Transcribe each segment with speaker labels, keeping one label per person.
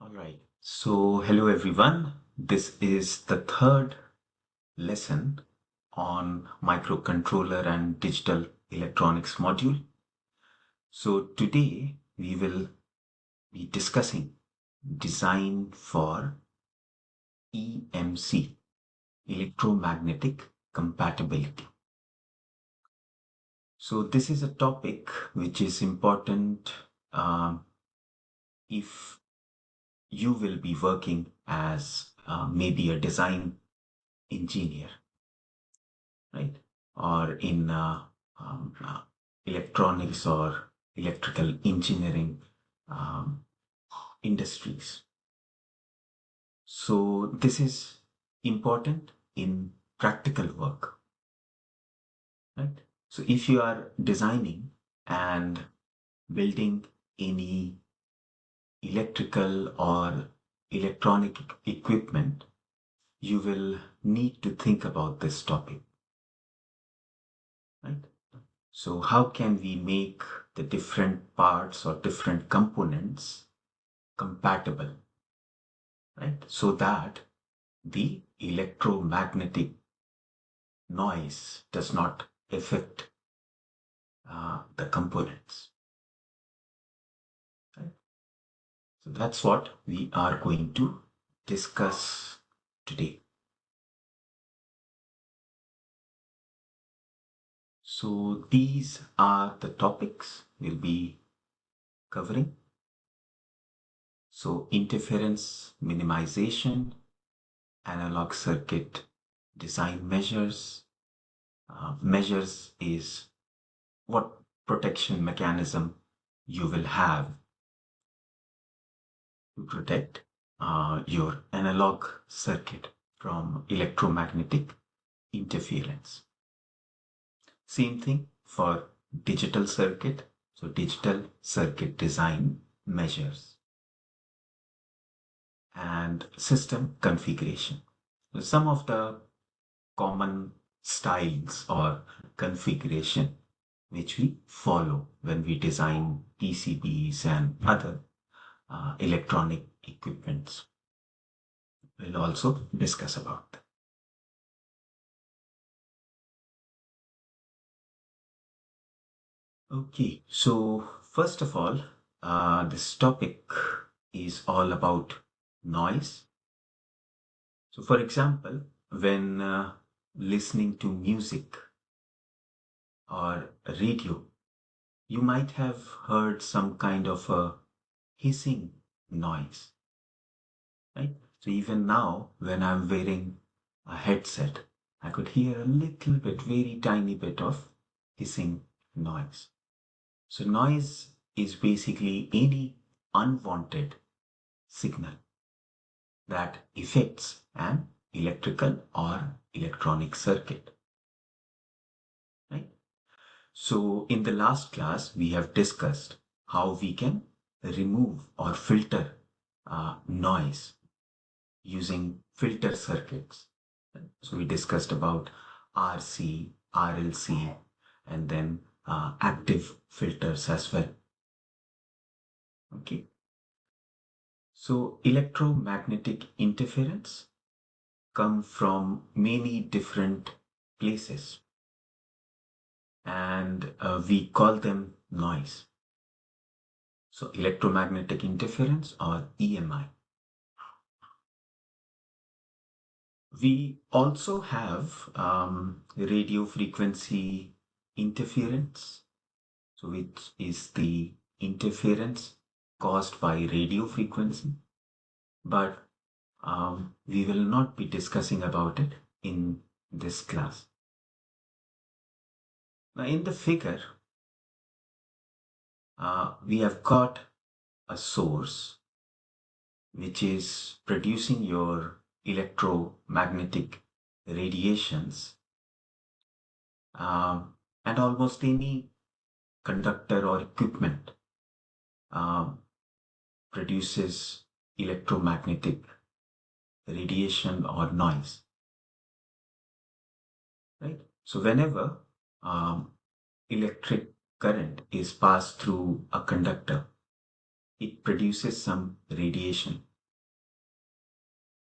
Speaker 1: All right. So, hello everyone. This is the third lesson on microcontroller and digital electronics module. So, today we will be discussing design for EMC, electromagnetic compatibility. So, this is a topic which is important if you will be working as maybe a design engineer, right? Or in electronics or electrical engineering um, industries. So this is important in practical work, right? So if you are designing and building any electrical or electronic equipment, you will need to think about this topic, right? So how can we make the different parts or different components compatible, right? So that the electromagnetic noise does not affect the components, right? So that's what we are going to discuss today. So these are the topics we'll be covering. So interference minimization, analog circuit design measures. Measures is what protection mechanism you will have to protect your analog circuit from electromagnetic interference. Same thing for digital circuit. So digital circuit design measures and system configuration. So some of the common styles or configuration which we follow when we design PCBs and other electronic equipments. We'll also discuss about that. Okay, so first of all, this topic is all about noise. So, for example, when listening to music or radio, you might have heard some kind of a hissing noise, right? So even now, when I'm wearing a headset, I could hear a little bit, very tiny bit of hissing noise. So noise is basically any unwanted signal that affects an electrical or electronic circuit, right? So in the last class, we have discussed how we can remove or filter noise using filter circuits. So we discussed about RC, RLC, and then active filters as well. Okay. So electromagnetic interference come from many different places, and we call them noise. So electromagnetic interference or EMI. We also have radio frequency interference, so which is the interference caused by radio frequency, but we will not be discussing about it in this class. Now in the figure, we have got a source which is producing your electromagnetic radiations, and almost any conductor or equipment um, produces electromagnetic radiation or noise, right? So whenever electric current is passed through a conductor, it produces some radiation,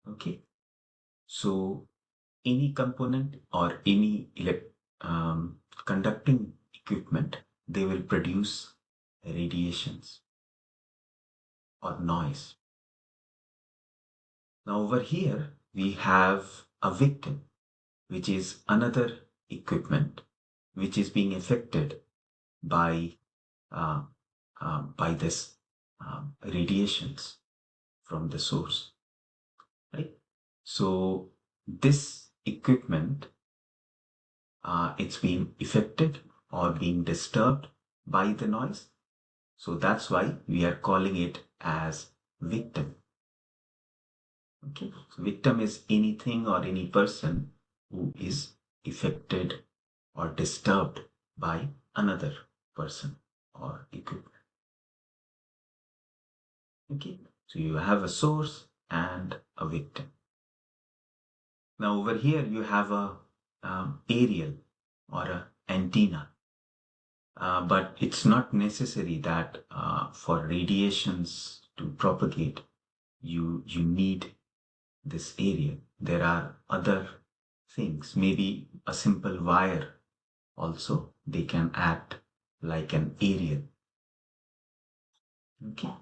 Speaker 1: Okay, so any component or any conducting equipment, they will produce radiations or noise. Now over here we have a victim, which is another equipment which is being affected by uh, by this radiations from the source, right? So this equipment, it's being affected or being disturbed by the noise. So that's why we are calling it as victim. Okay, so victim is anything or any person who is affected or disturbed by another person or equipment. Okay, so you have a source and a victim. Now over here you have a aerial or a antenna, but it's not necessary that for radiations to propagate you need this aerial. There are other things, maybe a simple wire also, they can act like an aerial, okay,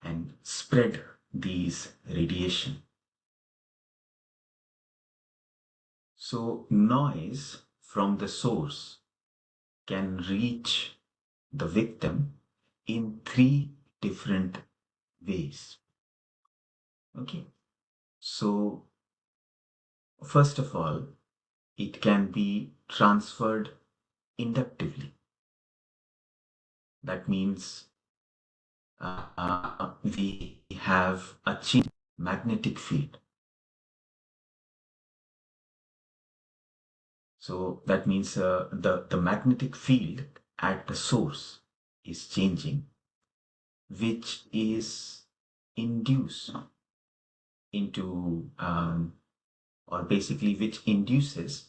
Speaker 1: and spread these radiation. So noise from the source can reach the victim in three different ways. Okay, so first of all, it can be transferred inductively. That means we have a change magnetic field. So that means the magnetic field at the source is changing, which is induced into, or basically which induces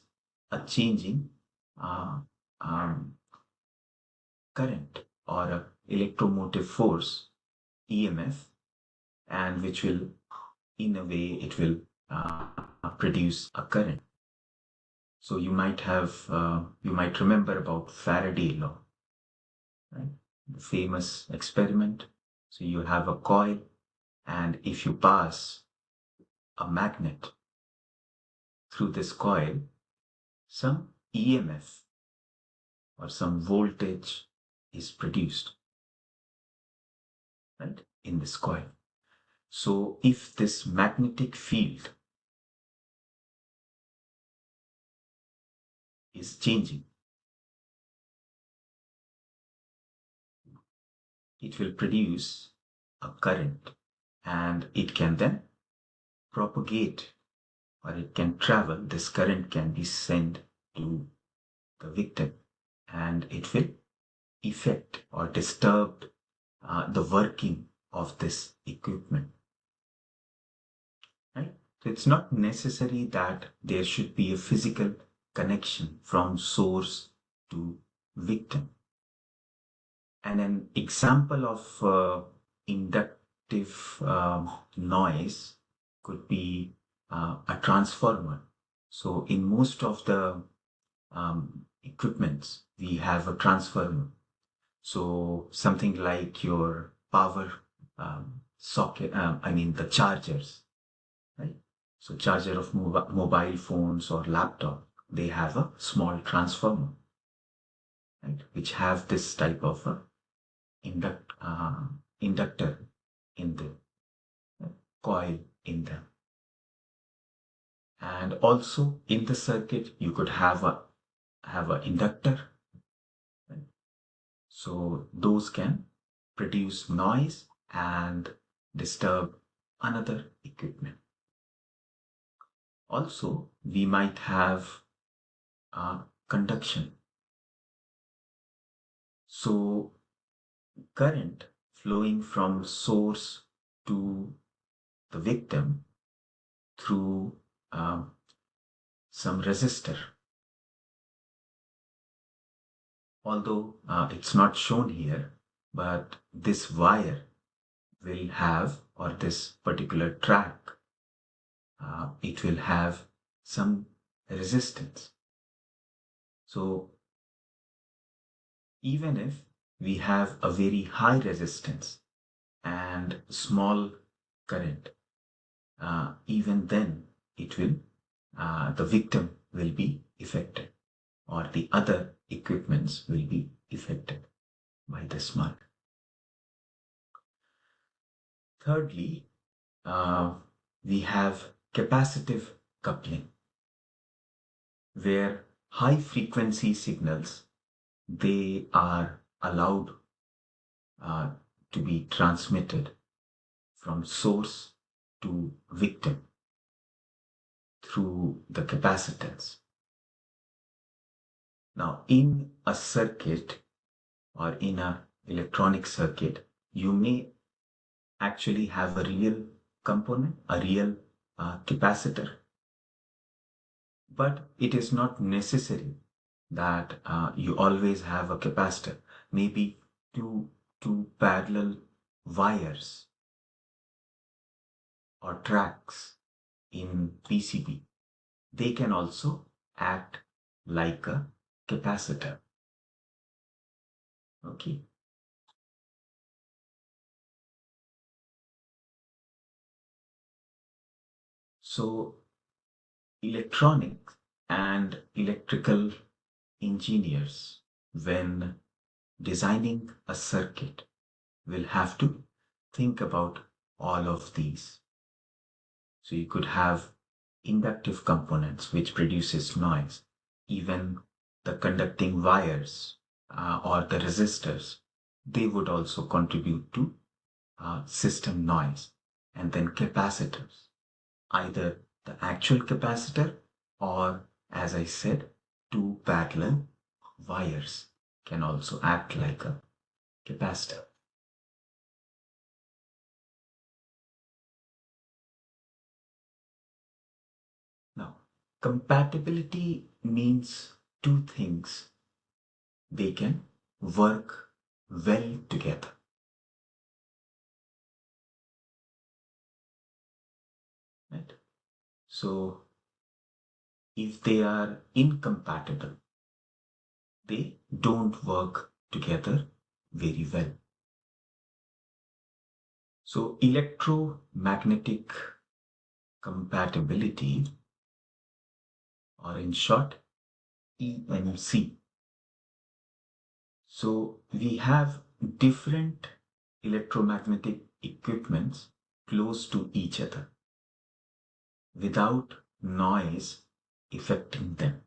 Speaker 1: a changing uh, um, current or a electromotive force, EMF, and which will, in a way, it will produce a current. So you might remember about Faraday law, right? The famous experiment. So you have a coil, and if you pass a magnet through this coil, some EMF or some voltage is produced, right, in this coil. So if this magnetic field is changing, it will produce a current, and it can then propagate, or it can travel. This current can be sent to the victim, and it will affect or disturb the working of this equipment, right? So it's not necessary that there should be a physical connection from source to victim. And an example of inductive noise could be a transformer. So in most of the equipments, we have a transformer. So something like your power socket, I mean the chargers, right? So charger of mobile phones or laptop, they have a small transformer, right? Which have this type of a inductor in the coil in them. And also in the circuit, you could have a inductor, right? So those can produce noise and disturb another equipment. Also, we might have conduction. So current flowing from source to the victim through some resistor. Although it's not shown here, but this wire will have, or this particular track it will have some resistance. So even if we have a very high resistance and small current, even then it will, the victim will be affected, or the other equipments will be affected by this mark. Thirdly, we have capacitive coupling, where high frequency signals, they are allowed to be transmitted from source to victim through the capacitance. Now, in a circuit or in a electronic circuit, you may actually have a real component, a real capacitor, but it is not necessary that you always have a capacitor. Maybe two parallel wires or tracks in PCB, they can also act like a capacitor. Okay. So electronics and electrical engineers, when designing a circuit, will have to think about all of these. So you could have inductive components which produces noise, even the conducting wires or the resistors, they would also contribute to system noise. And then capacitors, either the actual capacitor or, as I said, two parallel wires can also act like a capacitor. Now, compatibility means two things. They can work well together. Right? So, if they are incompatible, they don't work together very well. So, electromagnetic compatibility, or in short, EMC. So, we have different electromagnetic equipments close to each other without noise affecting them.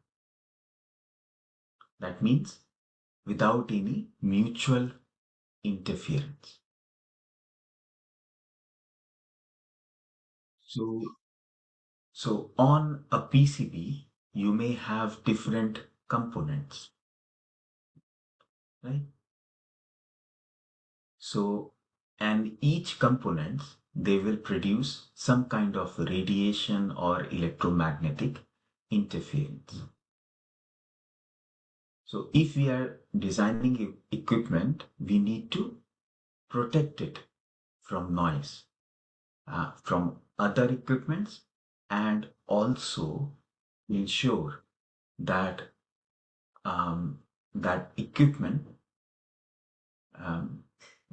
Speaker 1: That means without any mutual interference. So, so on a PCB, you may have different components, right? So, and each component, they will produce some kind of radiation or electromagnetic interference. So if we are designing equipment, we need to protect it from noise, from other equipments, and also ensure that that equipment um,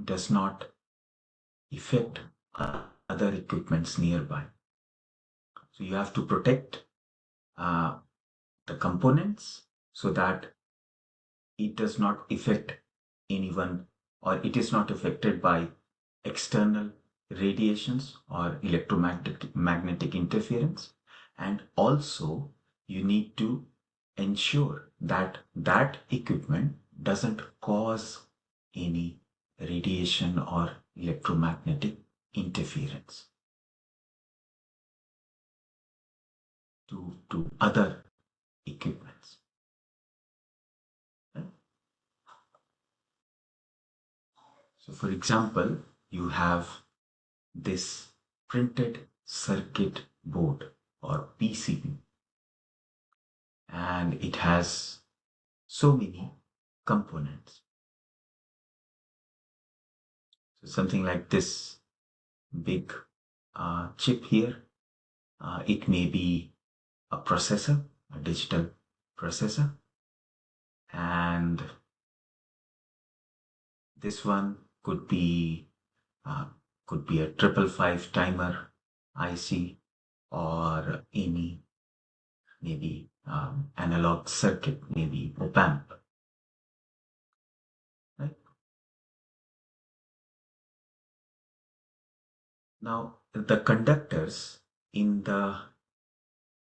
Speaker 1: does not affect other equipments nearby. So you have to protect uh, the components so that it does not affect anyone, or it is not affected by external radiations or electromagnetic interference. And also you need to ensure that that equipment doesn't cause any radiation or electromagnetic interference to other equipments. Right? So for example, you have this printed circuit board or PCB, and it has so many components. So something like this big chip here, It may be a processor, a digital processor, and this one uh, could be a 555 timer IC or any maybe analog circuit, maybe op amp, right? Now the conductors in the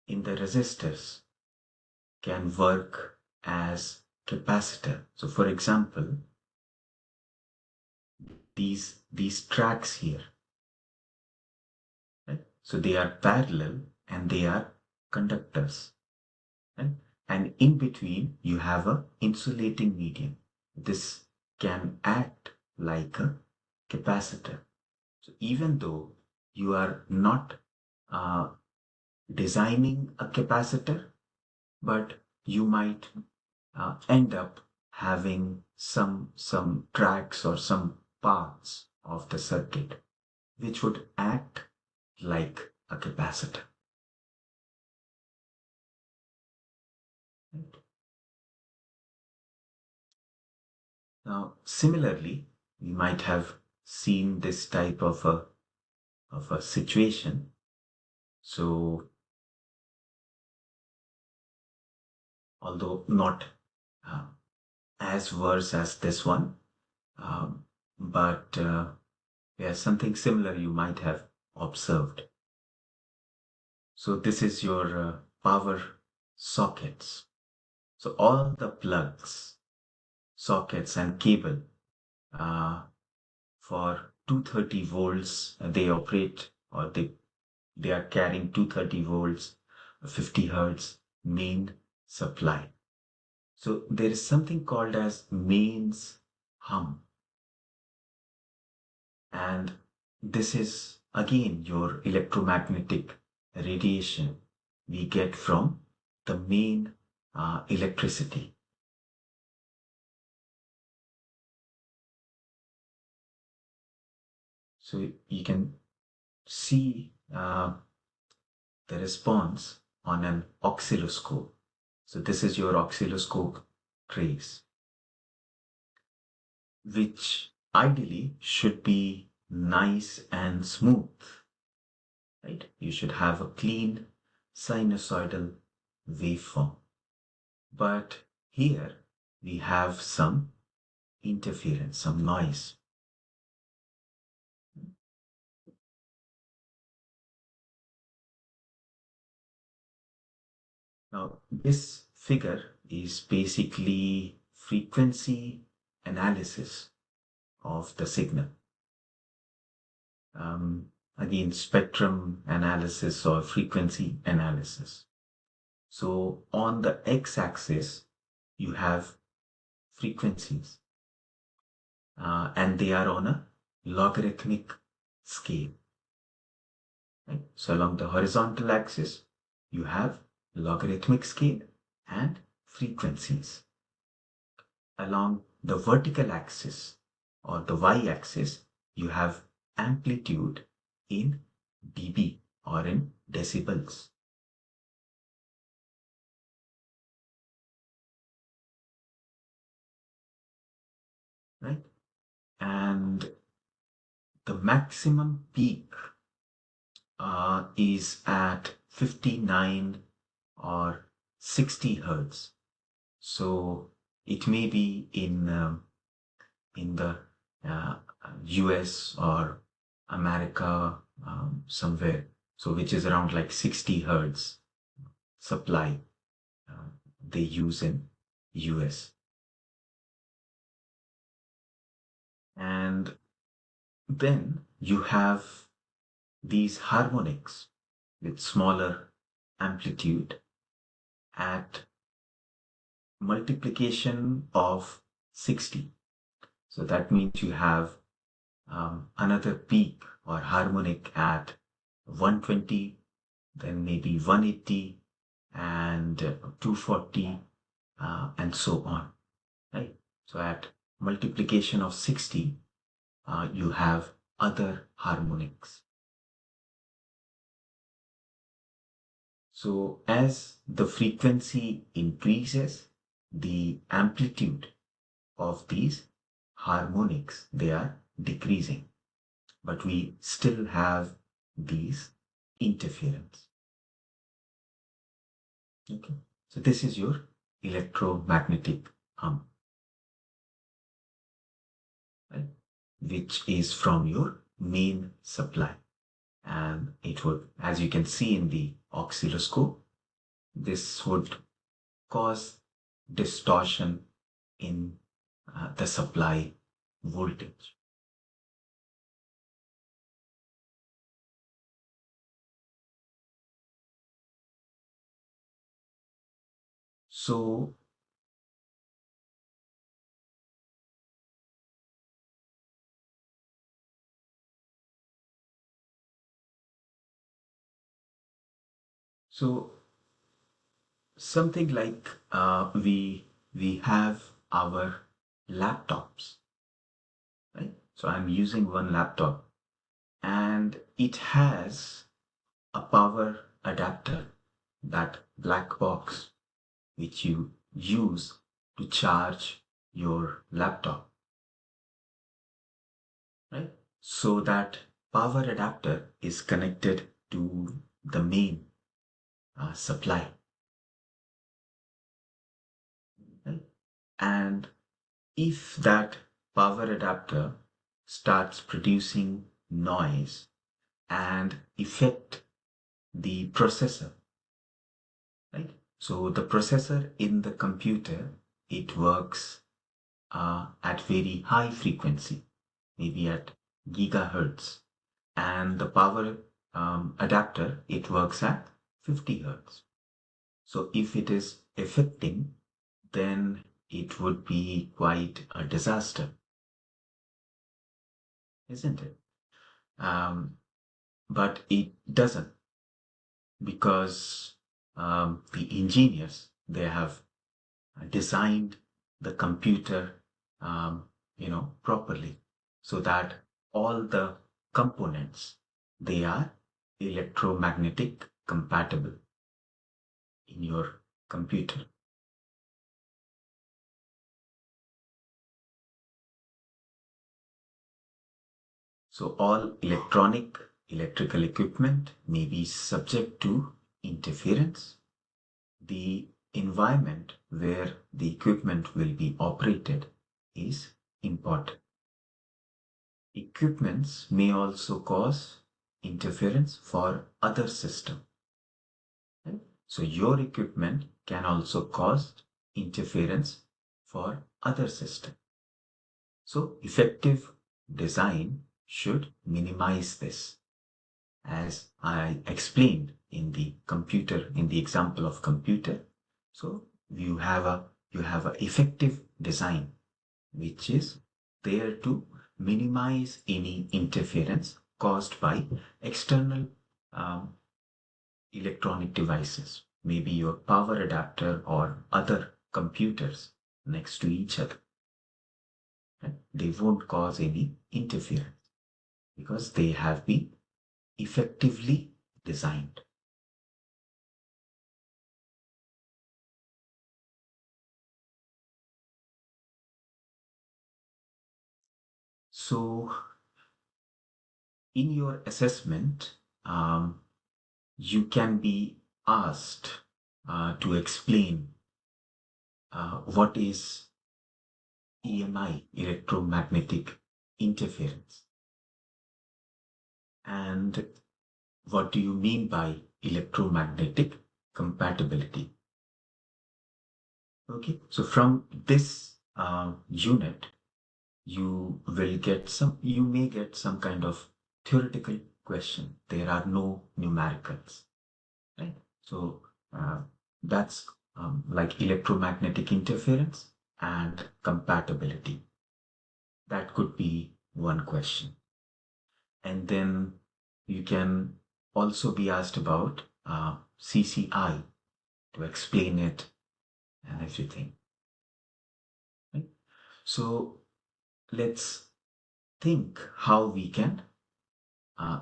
Speaker 1: resistors can work as capacitor. So for example, these tracks here, right? So they are parallel and they are conductors, right? And in between you have a insulating medium. This can act like a capacitor. So even though you are not uh, designing a capacitor, but you might end up having some tracks or some parts of the circuit which would act like a capacitor. Right? Now, similarly, we might have seen this type of a situation. So, although not uh, as worse as this one, um, but yeah, something similar you might have observed. So this is your power sockets. So all the plugs, sockets and cable uh, for 230 volts, they operate or they are carrying 230 volts, 50 hertz main supply. So there is something called as mains hum, and this is again your electromagnetic radiation we get from the main electricity. So you can see the response on an oscilloscope. So this is your oscilloscope trace, which ideally should be nice and smooth, right? You should have a clean sinusoidal waveform. But here we have some interference, some noise. Now, this figure is basically frequency analysis of the signal. Again, spectrum analysis or frequency analysis. So on the x-axis, you have frequencies, and they are on a logarithmic scale. Right? So along the horizontal axis, you have logarithmic scale and frequencies. Along the vertical axis or the y-axis, you have amplitude in dB or in decibels. Right? And the maximum peak is at 59 or 60 hertz. So it may be in the US or America somewhere. So which is around like 60 hertz supply uh, they use in US. And then you have these harmonics with smaller amplitude at multiplication of 60. So that means you have another peak or harmonic at 120, then maybe 180 and 240 and so on, right? So at multiplication of 60, you have other harmonics. So as the frequency increases, the amplitude of these harmonics, they are decreasing, but we still have these interference. Okay, so this is your electromagnetic hum, right? Which is from your main supply. And it would, as you can see in the oscilloscope, this would cause distortion in the supply voltage. So, so something like we have our laptops, right? So I'm using one laptop and it has a power adapter, that black box which you use to charge your laptop, right? So that power adapter is connected to the main supply, right? And if that power adapter starts producing noise and affect the processor, right? So the processor in the computer, it works at very high frequency, maybe at gigahertz, and the power adapter, it works at 50 hertz. So if it is affecting, then it would be quite a disaster, isn't it? Um, but it doesn't, because the engineers, they have designed the computer, um, properly, so that all the components, they are electromagnetic compatible in your computer. So all electrical equipment may be subject to interference. The environment where the equipment will be operated is important. Equipments may also cause interference for other systems. Right? So your equipment can also cause interference for other systems. So effective design should minimize this. As I explained in the computer, in the example of computer, so you have a effective design which is there to minimize any interference caused by external um, electronic devices, maybe your power adapter or other computers next to each other. Right? They won't cause any interference because they have been effectively designed. So, in your assessment, you can be asked to explain what is EMI, electromagnetic interference, and what do you mean by electromagnetic compatibility? Okay, so from this unit, you may get some kind of theoretical question. There are no numericals, right? So that's like electromagnetic interference and compatibility. That could be one question. And then you can also be asked about CCI to explain it and everything. Right? So let's think how we can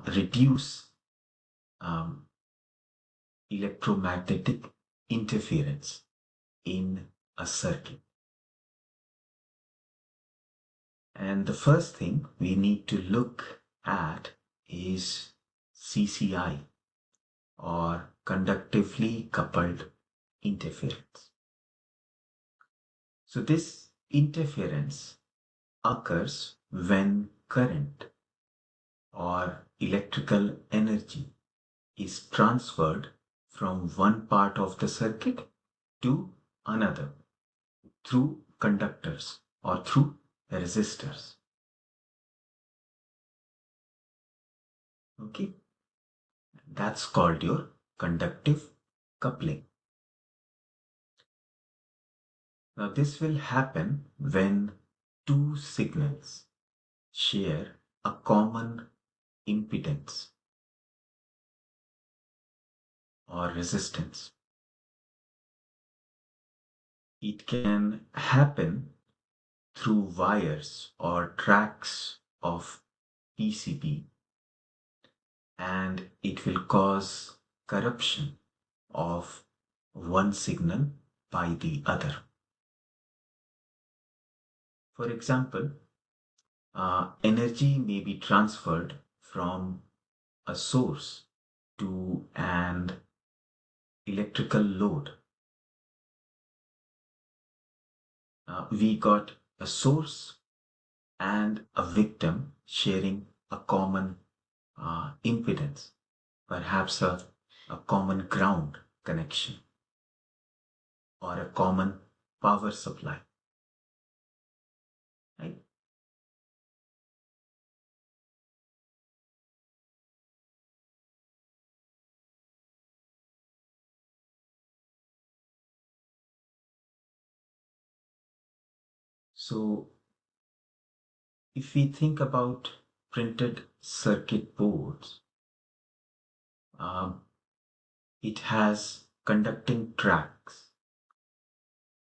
Speaker 1: reduce um, electromagnetic interference in a circuit. And the first thing we need to look at is CCI, or conductively coupled interference. So this interference occurs when current or electrical energy is transferred from one part of the circuit to another through conductors or through resistors. Okay, that's called your conductive coupling. Now, this will happen when two signals share a common impedance or resistance. It can happen through wires or tracks of PCB, and it will cause corruption of one signal by the other. For example, energy may be transferred from a source to an electrical load. We got a source and a victim sharing a common impedance, perhaps a common ground connection or a common power supply. Right? So if we think about printed circuit boards, um, it has conducting tracks,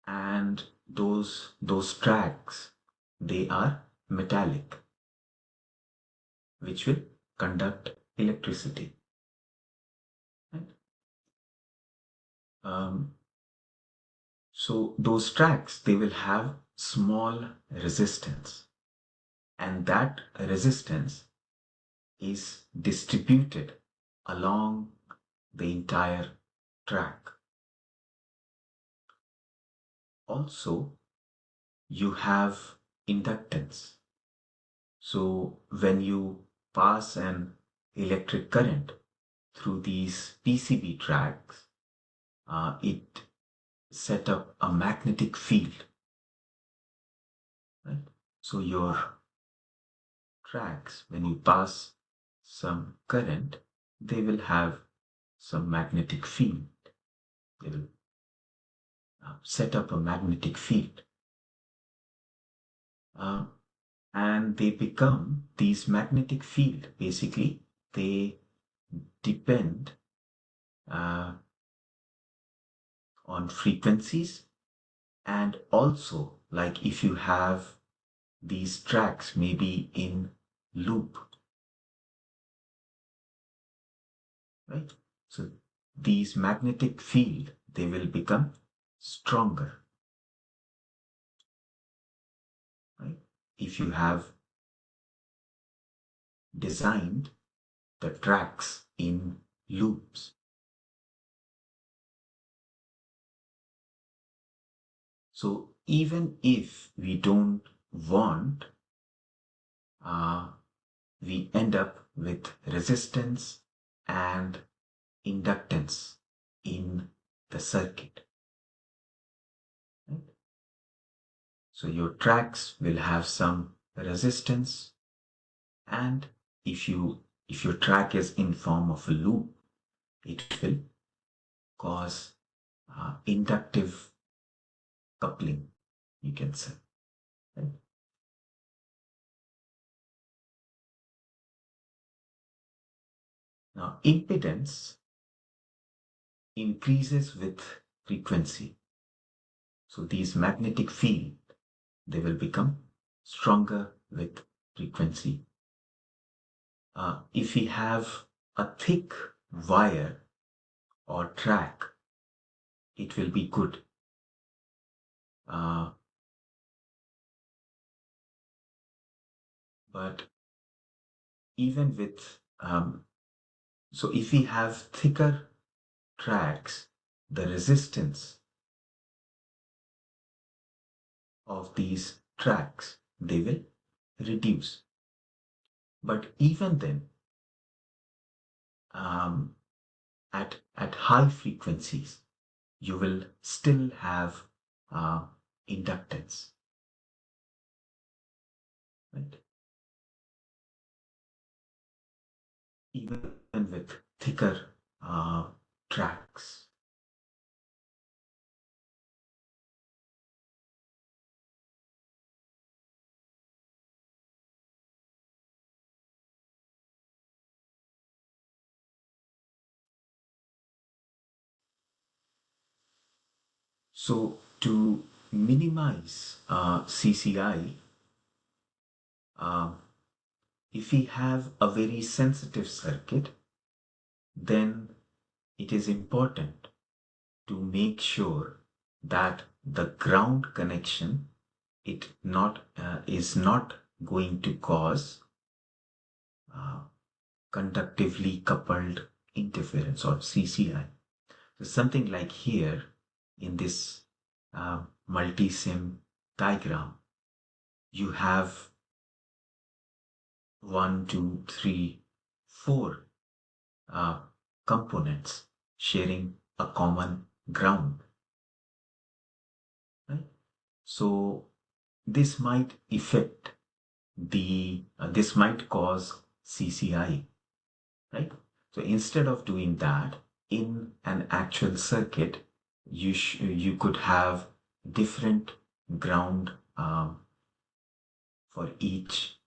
Speaker 1: and those tracks, they are metallic, which will conduct electricity. Right? So those tracks, they will have small resistance, and that resistance is distributed along the entire track. Also, you have inductance. So when you pass an electric current through these PCB tracks, it set up a magnetic field. Right? So your tracks, when you pass some current, they will have some magnetic field. They will set up a magnetic field. And they become these magnetic field. Basically, they depend on frequencies, and also, like if you have these tracks maybe in loop, right? So these magnetic field, they will become stronger, right? If you have designed the tracks in loops. So even if we don't want, we end up with resistance and inductance in the circuit. Right? So your tracks will have some resistance, and if your track is in form of a loop, it will cause inductive coupling, you can say. Right? Now, impedance increases with frequency. So these magnetic field, they will become stronger with frequency. If we have a thick wire or track, it will be good. Uh, but even with, so if we have thicker tracks, the resistance of these tracks, they will reduce. But even then, um, at high frequencies, you will still have uh, inductance, right? Even with thicker tracks. So to minimize CCI, uh, if we have a very sensitive circuit, then it is important to make sure that the ground connection is not going to cause uh, conductively coupled interference or CCI. So something like here in this multi-sim diagram, you have one, two, three, four uh, components sharing a common ground, right? So this might affect this might cause CCI, right? So instead of doing that in an actual circuit, you could have different ground for each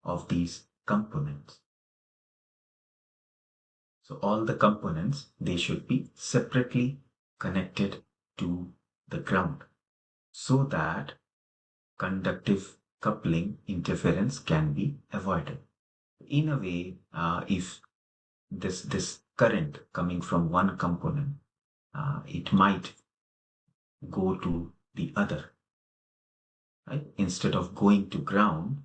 Speaker 1: of these components. So all the components, they should be separately connected to the ground so that conductive coupling interference can be avoided. In a way, if this current coming from one component, it might go to the other, right? Instead of going to ground,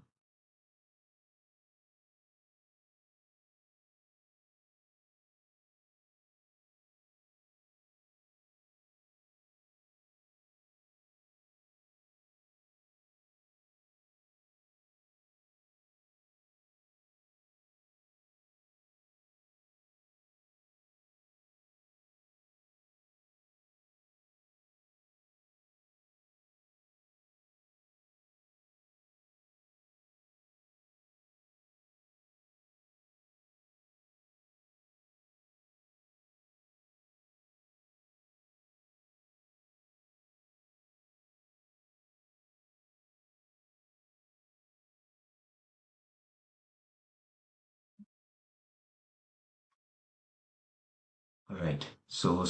Speaker 1: right? So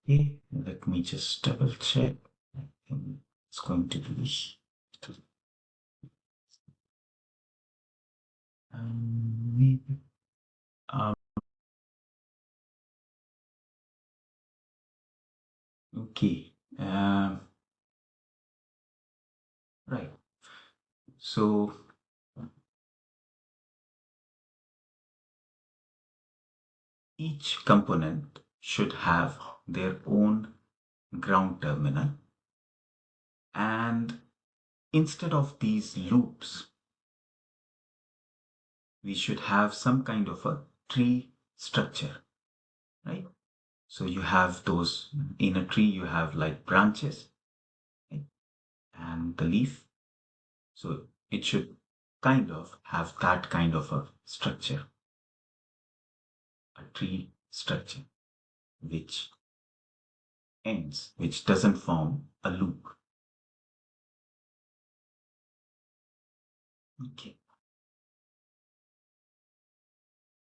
Speaker 1: okay, let me just double check. I think it's going to be maybe. Um, okay. Right. So each component should have their own ground terminal, and instead of these loops, we should have some kind of a tree structure, right? So you have those, in a tree, you have like branches, right? And the leaf. So it should kind of have that kind of a structure, a tree structure, which which doesn't form a loop. Okay.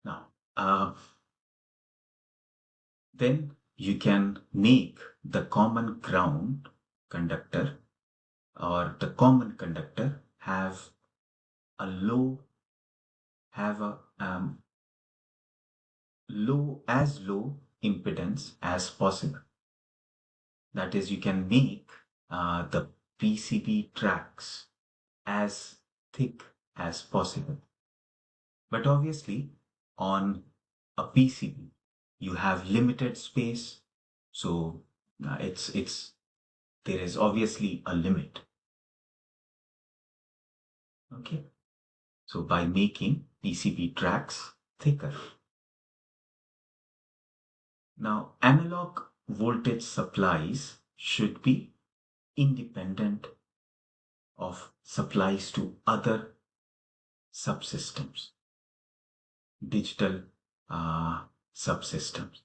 Speaker 1: Now, then you can make the common ground conductor or the common conductor have a have a low impedance as possible. That is, you can make the PCB tracks as thick as possible. But obviously, on a PCB, you have limited space, so it's there is obviously a limit. Okay, so by making PCB tracks thicker. Now, analog voltage supplies should be independent of supplies to other subsystems, digital subsystems,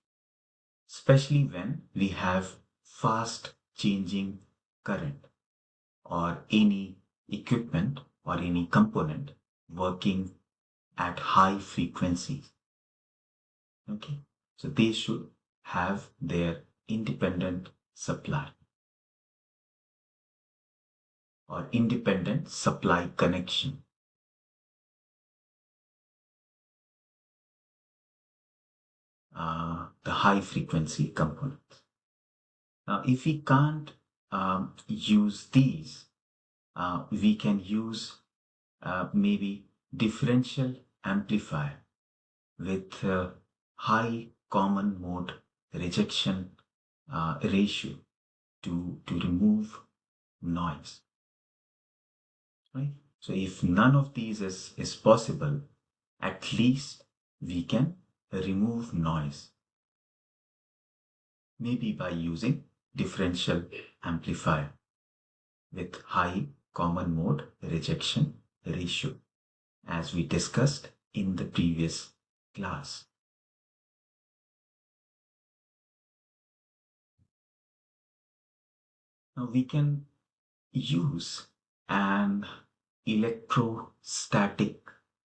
Speaker 1: especially when we have fast changing current or any equipment or any component working at high frequencies. Okay, so they should have their independent supply or independent supply connection. The high frequency components. Now, if we can't use these, we can use maybe differential amplifier with high common mode rejection ratio to remove noise. Right? So if none of these is possible, at least we can remove noise. Maybe by using differential amplifier with high common mode rejection ratio, as we discussed in the previous class. Now we can use an electrostatic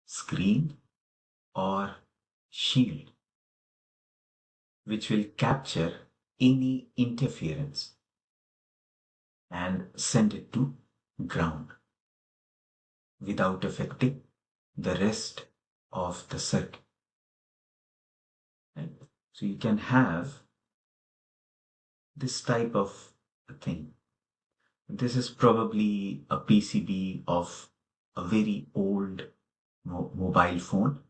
Speaker 1: screen or shield which will capture any interference and send it to ground without affecting the rest of the circuit. Right? So you can have this type of thing. This is probably a PCB of a very old mobile phone.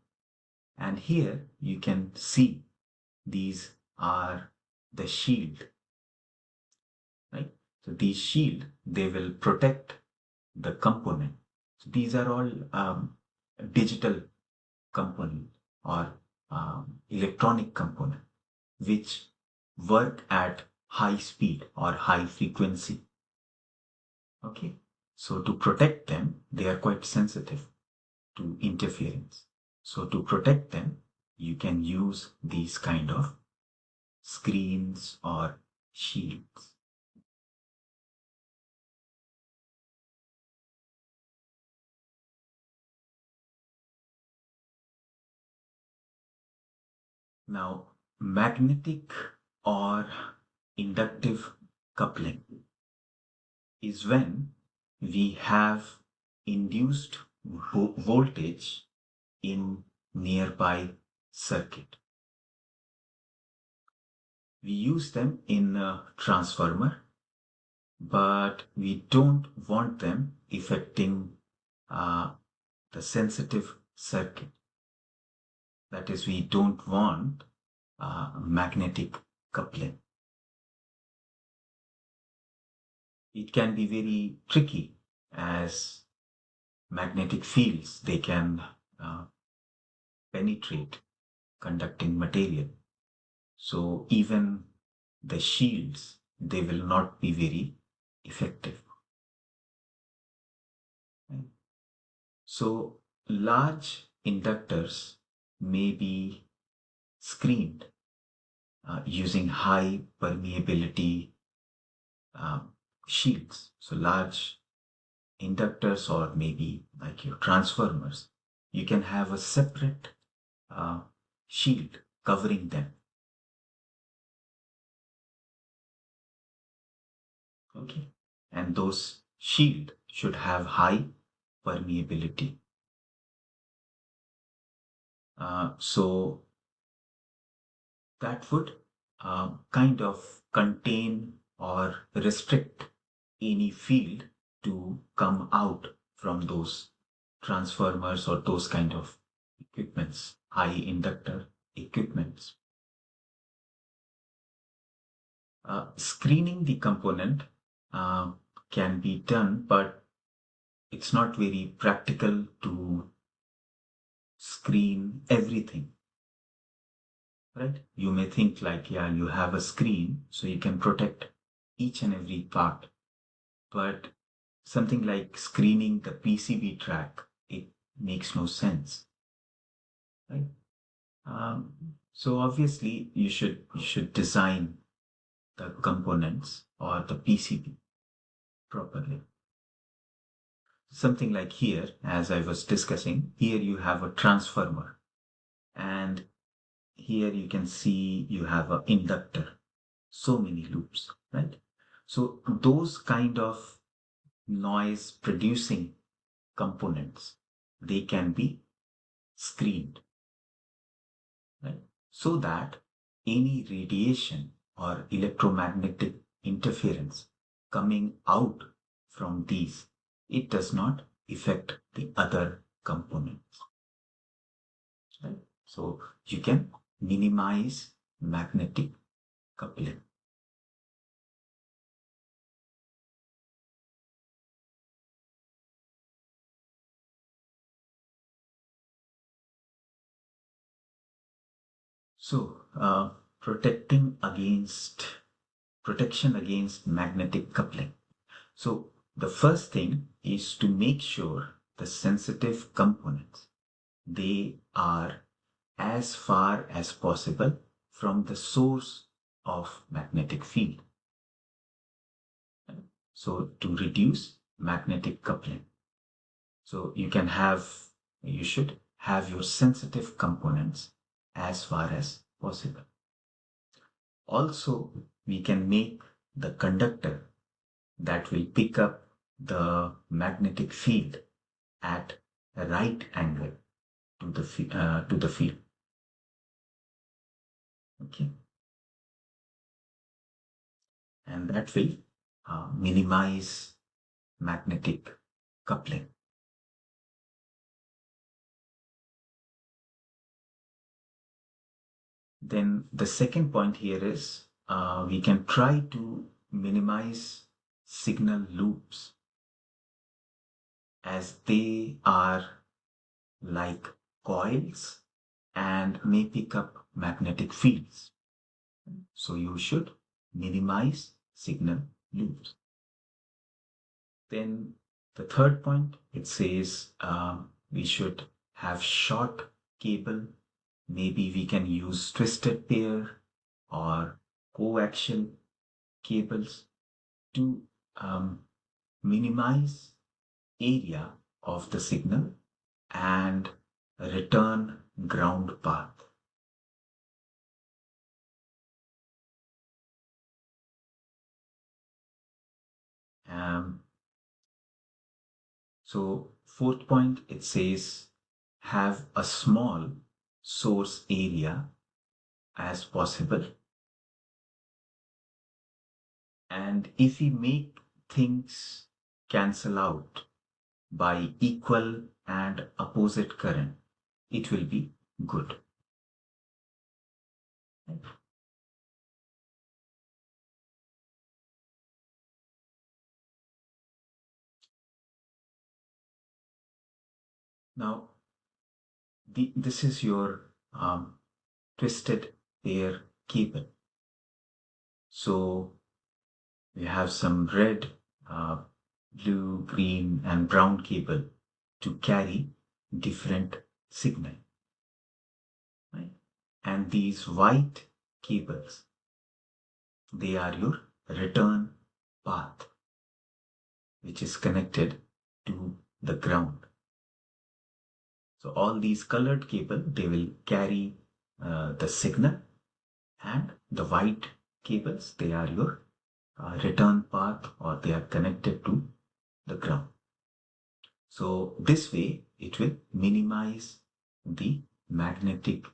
Speaker 1: And here you can see these are the shield, right? So these shield, they will protect the component. So these are all digital component or electronic component which work at high speed or high frequency. Okay, so to protect them, they are quite sensitive to interference. So to protect them, you can use these kind of screens or shields. Now, magnetic or inductive coupling is when we have induced voltage in nearby circuit. We use them in a transformer, but we don't want them affecting the sensitive circuit. That is, we don't want magnetic coupling. It can be very tricky as magnetic fields, they can penetrate conducting material. So even the shields, they will not be very effective. Right? So large inductors may be screened using high permeability shields. So large inductors or maybe like your transformers, you can have a separate uh, shield covering them. Okay. And those shield should have high permeability. So that would kind of contain or restrict any field to come out from those transformers or those kind of equipments, high inductor equipments. Screening the component uh, can be done, but it's not very practical to screen everything, right? You may think like, yeah, you have a screen, so you can protect each and every part. But something like screening the PCB track, it makes no sense, right? Um, so obviously, you should design the components or the PCB properly. Something like here, as I was discussing, here you have a transformer, and here you can see you have an inductor, so many loops, right? So those kind of noise producing components, they can be screened, right? So that any radiation or electromagnetic interference coming out from these, it does not affect the other components, right? So you can minimize magnetic coupling. So protection against magnetic coupling. So the first thing is to make sure the sensitive components, they are as far as possible from the source of magnetic field. So to reduce magnetic coupling. So you should have your sensitive components as far as possible. Also, we can make the conductor that will pick up the magnetic field at a right angle to the field. Okay, and that will minimize magnetic coupling. Then the second point here is we can try to minimize signal loops as they are like coils and may pick up magnetic fields. So you should minimize signal loops. Then the third point, it says we should have short cable. Maybe we can use twisted pair or coaxial cables to minimize area of the signal and return ground path. Um, so fourth point, it says have a small source area as possible. And if we make things cancel out by equal and opposite current, it will be good. Now, this is your twisted pair cable. So we have some red, blue, green, and brown cable to carry different signal. Right? And these white cables, they are your return path, which is connected to the ground. So all these colored cable, they will carry the signal, and the white cables, they are your return path, or they are connected to the ground. So this way it will minimize the magnetic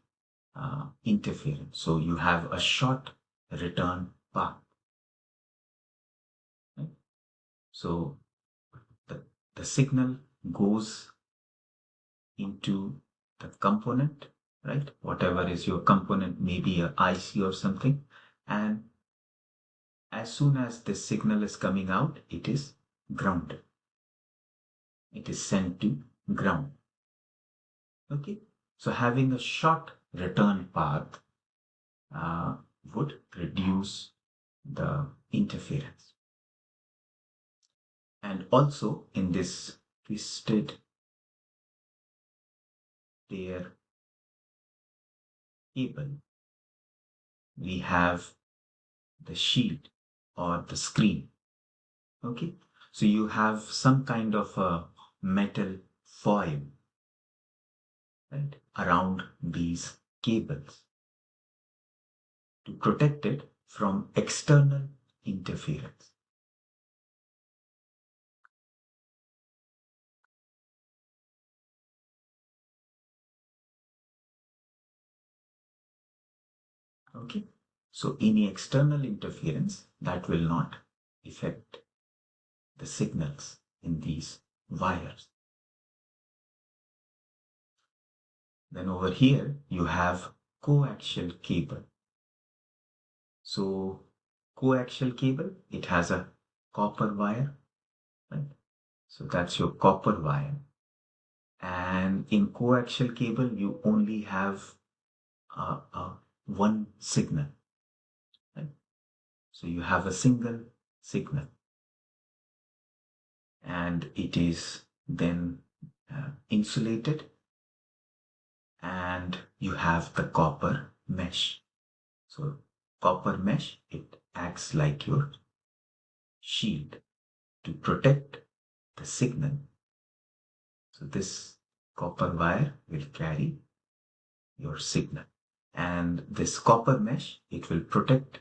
Speaker 1: interference. So you have a short return path. Right? So the signal goes into the component, right? Whatever is your component, maybe a IC or something. And as soon as this signal is coming out, it is grounded. It is sent to ground. Okay. So having a short return path would reduce the interference. And also in this twisted pair cable, we have the shield or the screen. Okay, so you have some kind of a metal foil, right, around these cables to protect it from external interference. Okay, so any external interference that will not affect the signals in these wires. Then over here you have coaxial cable. So coaxial cable, it has a copper wire, right? So that's your copper wire. And in coaxial cable, you only have one signal, right? So you have a single signal, and it is then insulated, and you have the copper mesh. So copper mesh, it acts like your shield to protect the signal. So this copper wire will carry your signal, and this copper mesh, it will protect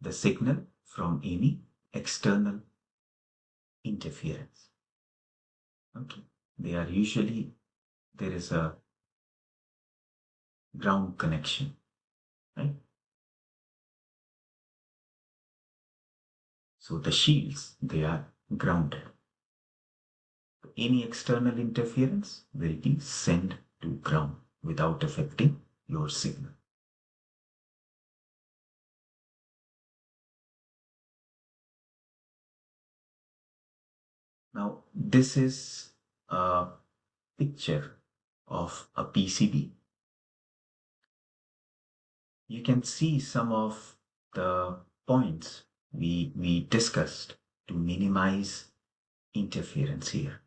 Speaker 1: the signal from any external interference. Okay, they are usually, there is a ground connection, right? So the shields, they are grounded. Any external interference will be sent to ground without affecting your signal. Now, this is a picture of a PCB. You can see some of the points we discussed to minimize interference here.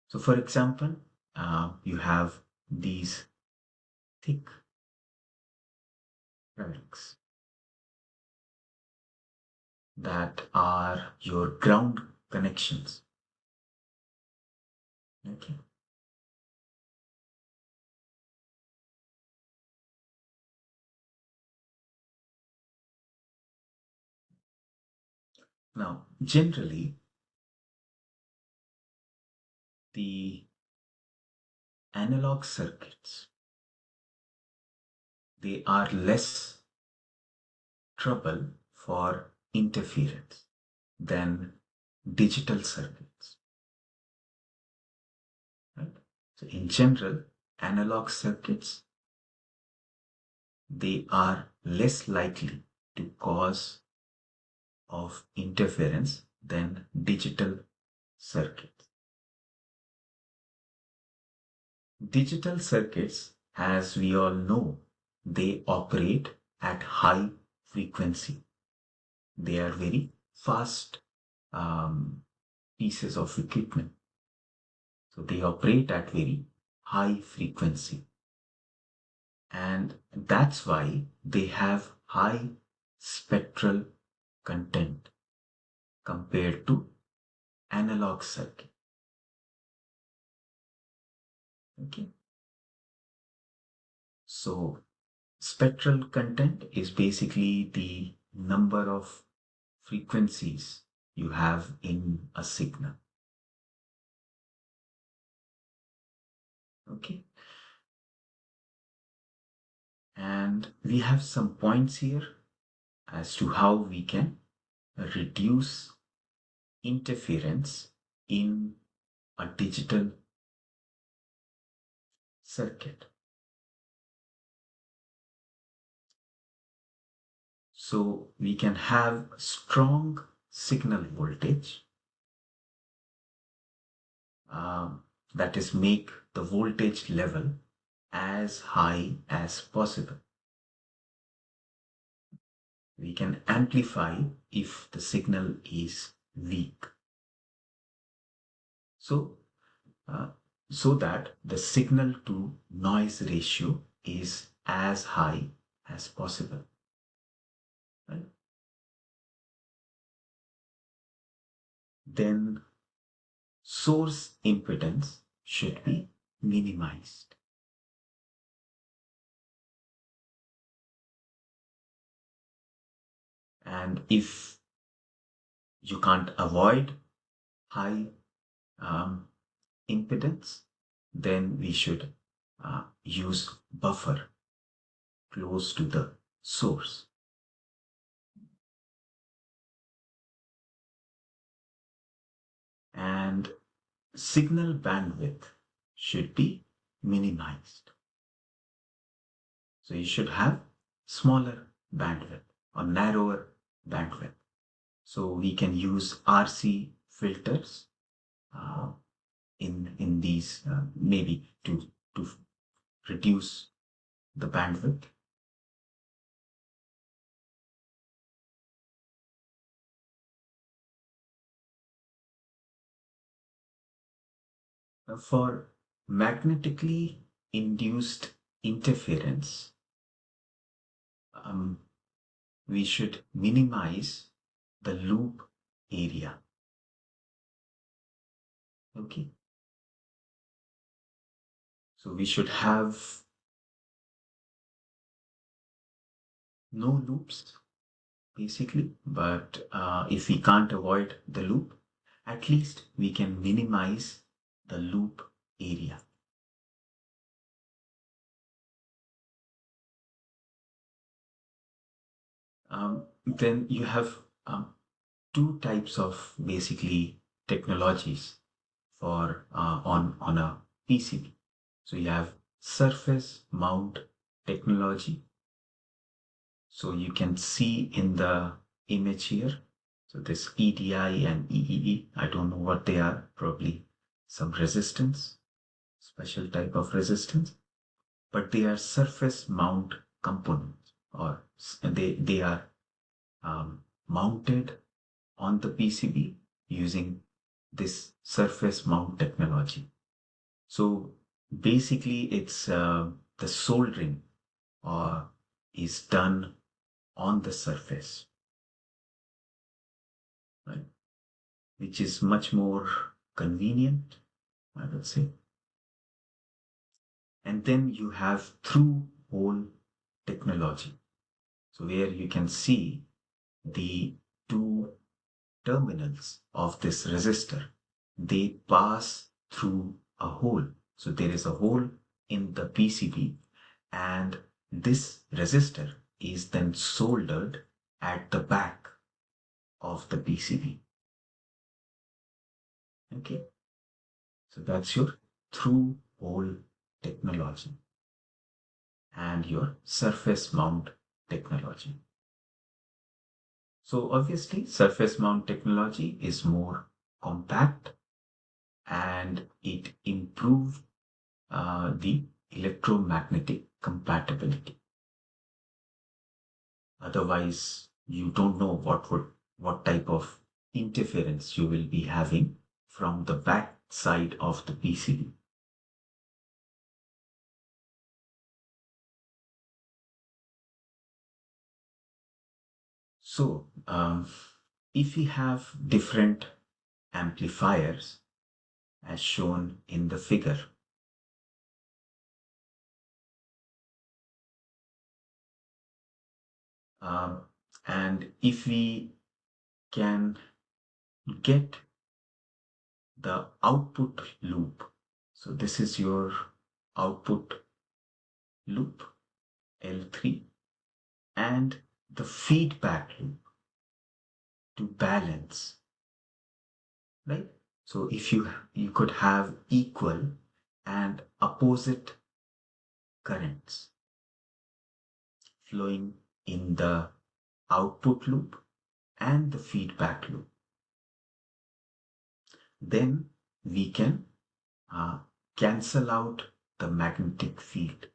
Speaker 1: So, for example, you have these thick products that are your ground connections. Okay. Now, generally, the analog circuits, they are less trouble for interference than digital circuits. Right? So in general, analog circuits, they are less likely to cause of interference than digital circuits. Digital circuits, as we all know, they operate at high frequency. They are very fast pieces of equipment. So they operate at very high frequency. And that's why they have high spectral content compared to analog circuit. Okay. So spectral content is basically the number of frequencies you have in a signal. Okay. And we have some points here as to how we can reduce interference in a digital circuit. So we can have strong signal voltage, that is, make the voltage level as high as possible. We can amplify if the signal is weak. So, so that the signal to noise ratio is as high as possible. Right? Then source impedance should be minimized. And if you can't avoid high impedance, then we should use buffer close to the source. And signal bandwidth should be minimized. So you should have smaller bandwidth or narrower bandwidth. So we can use RC filters in these maybe to reduce the bandwidth. For magnetically induced interference, we should minimize the loop area. Okay. So we should have no loops basically, but if we can't avoid the loop, at least we can minimize the loop area. Then you have two types of basically technologies for on a PCB. So you have surface mount technology. So you can see in the image here. So this EDI and EEE, I don't know what they are, probably some resistance, special type of resistance, but they are surface mount components, or they are mounted on the PCB using this surface mount technology. So basically it's the soldering is done on the surface, right? Which is much more convenient, I would say. And then you have through hole technology. So where you can see the two terminals of this resistor, they pass through a hole. So there is a hole in the PCB, and this resistor is then soldered at the back of the PCB. Okay, so that's your through hole technology and your surface mount technology. So obviously surface mount technology is more compact and it improved the electromagnetic compatibility. Otherwise, you don't know what type of interference you will be having from the back side of the PCB. So, if we have different amplifiers as shown in the figure, um, and if we can get the output loop, so this is your output loop L3 and the feedback loop to balance, right? So if you could have equal and opposite currents flowing in the output loop and the feedback loop, then we can uh, cancel out the magnetic field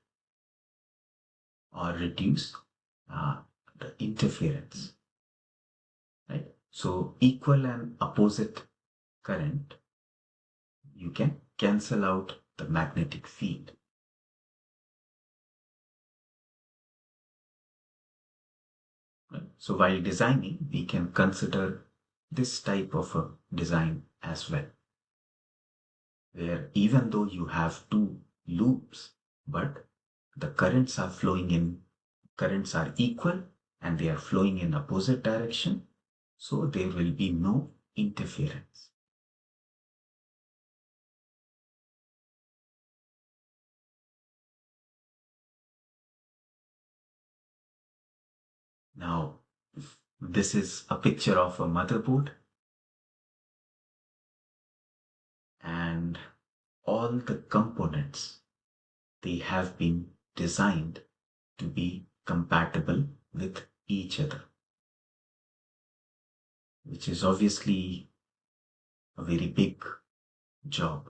Speaker 1: or reduce uh, the interference, right? So equal and opposite current, you can cancel out the magnetic field. Right? So while designing, we can consider this type of a design as well, where even though you have two loops, but the currents are equal and they are flowing in opposite direction, so there will be no interference. Now, this is a picture of a motherboard, and all the components, they have been designed to be compatible with each other, which is obviously a very big job.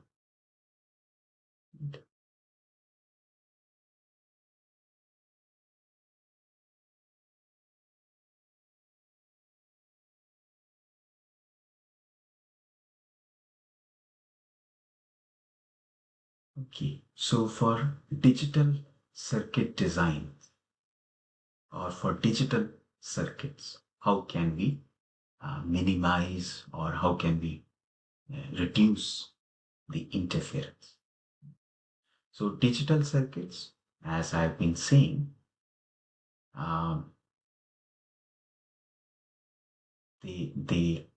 Speaker 1: Okay, so for digital circuit design or for digital circuits, how can we minimize or how can we reduce the interference? So digital circuits, as I've been saying, um, they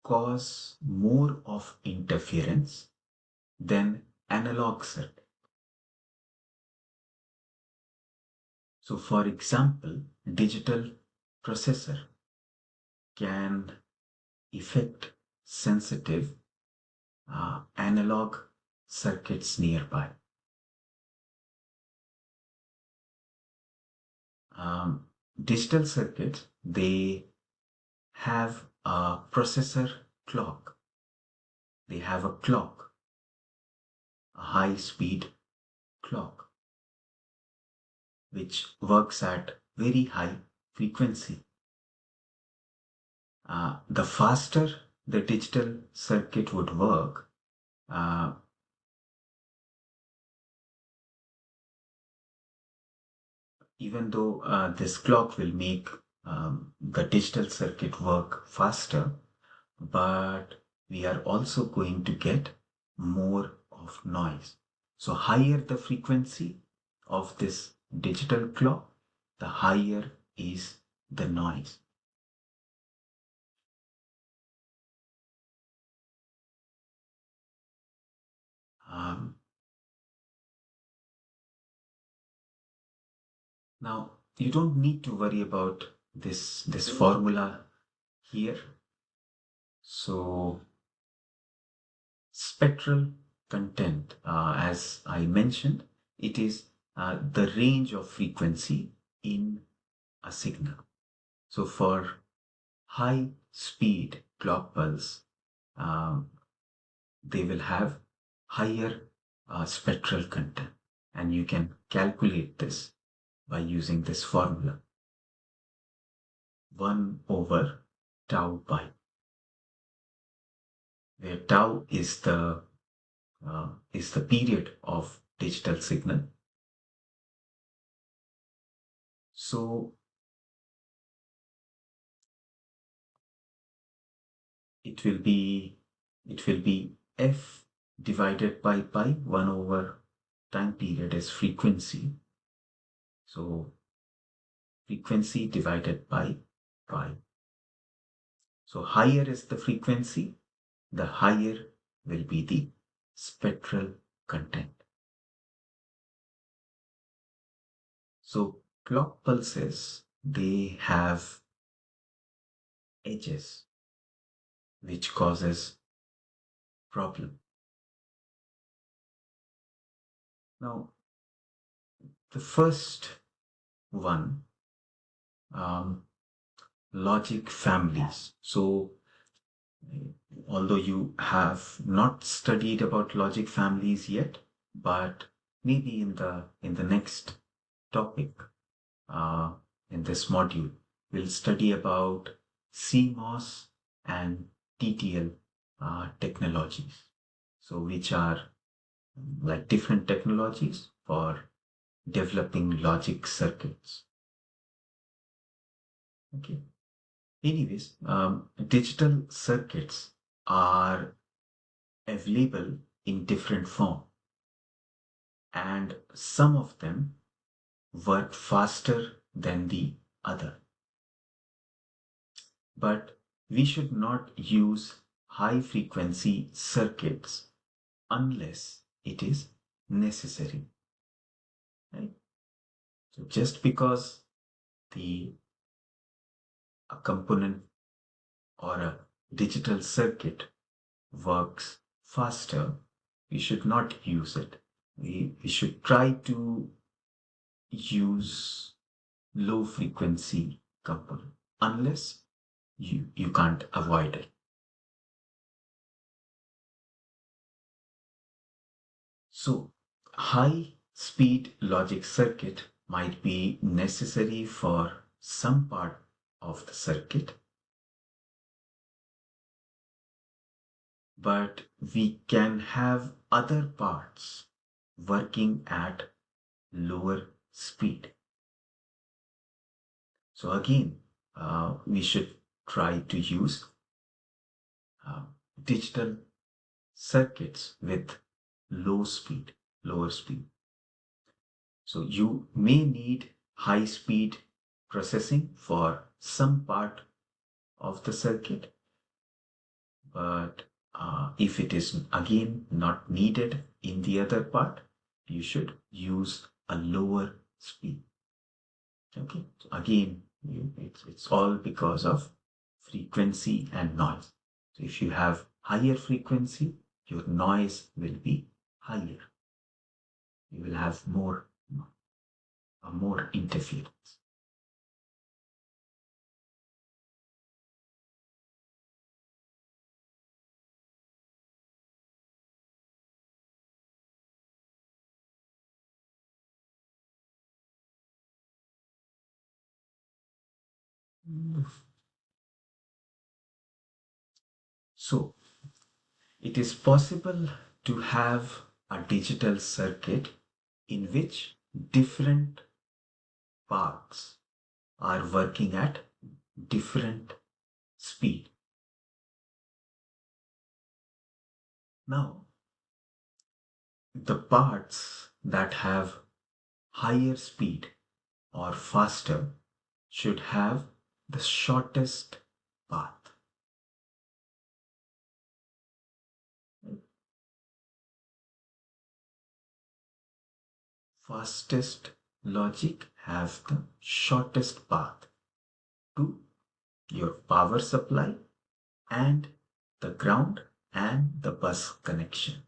Speaker 1: cause more of interference than analog circuit. So for example, digital processor can affect sensitive analog circuits nearby. Digital circuits, they have a processor clock. They have a clock, a high speed clock, which works at very high frequency. The faster the digital circuit would work, uh, even though this clock will make the digital circuit work faster, but we are also going to get more of noise. So higher the frequency of this digital clock, the higher is the noise. Um, Now you don't need to worry about this formula here. So spectral content, as I mentioned, it is the range of frequency in a signal. So for high speed clock pulse, um, they will have higher spectral content, and you can calculate this by using this formula. 1 over tau pi, where tau is the period of digital signal. So it will be f divided by pi. 1 over time period is frequency. So frequency divided by pi. So higher is the frequency, the higher will be the spectral content. So clock pulses, they have edges, which causes problem. Now, the first one, logic families. So although you have not studied about logic families yet, but maybe in the next topic, in this module, we'll study about CMOS and TTL technologies. So which are like different technologies for developing logic circuits. Okay. Anyways, digital circuits are available in different form, and some of them work faster than the other. But we should not use high frequency circuits unless it is necessary. Right? So just because the a component or a digital circuit works faster, we should not use it. We should try to use low frequency component unless you can't avoid it. So high speed logic circuit might be necessary for some part of the circuit, but we can have other parts working at lower speed. So again, we should try to use digital circuits with lower speed. So you may need high speed processing for some part of the circuit, but if it is again not needed in the other part, you should use a lower speed. Okay, so again, it's all because of frequency and noise. So if you have higher frequency, your noise will be higher. You will have more interference. So it is possible to have a digital circuit in which different parts are working at different speed. Now, the parts that have higher speed or faster should have the shortest path. Fastest logic has the shortest path to your power supply and the ground and the bus connection.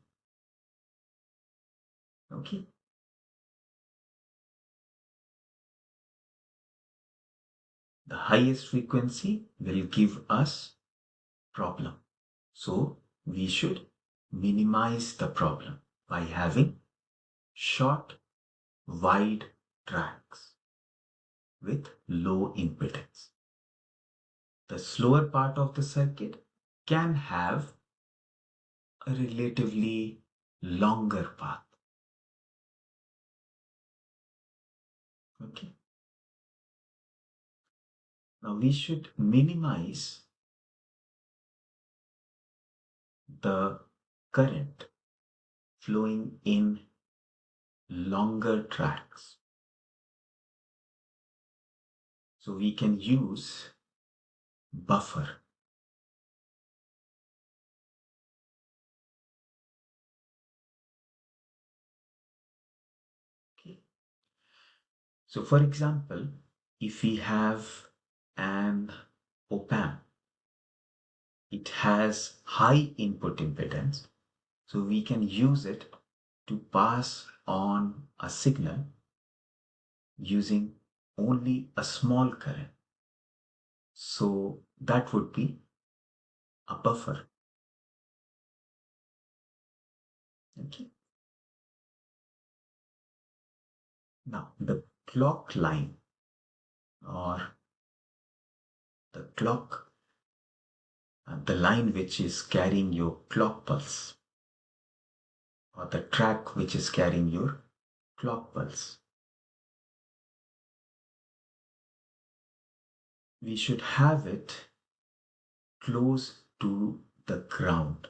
Speaker 1: Okay. The highest frequency will give us problem. So we should minimize the problem by having short, wide tracks with low impedance. the slower part of the circuit can have a relatively longer path. Okay. Now we should minimize the current flowing in longer tracks. So we can use buffer. Okay. So for example, if we have an op-amp, it has high input impedance, so we can use it to pass on a signal using only a small current. So that would be a buffer. Okay. Now the clock line or the clock, the line which is carrying your clock pulse or the track which is carrying your clock pulse. We should have it close to the ground.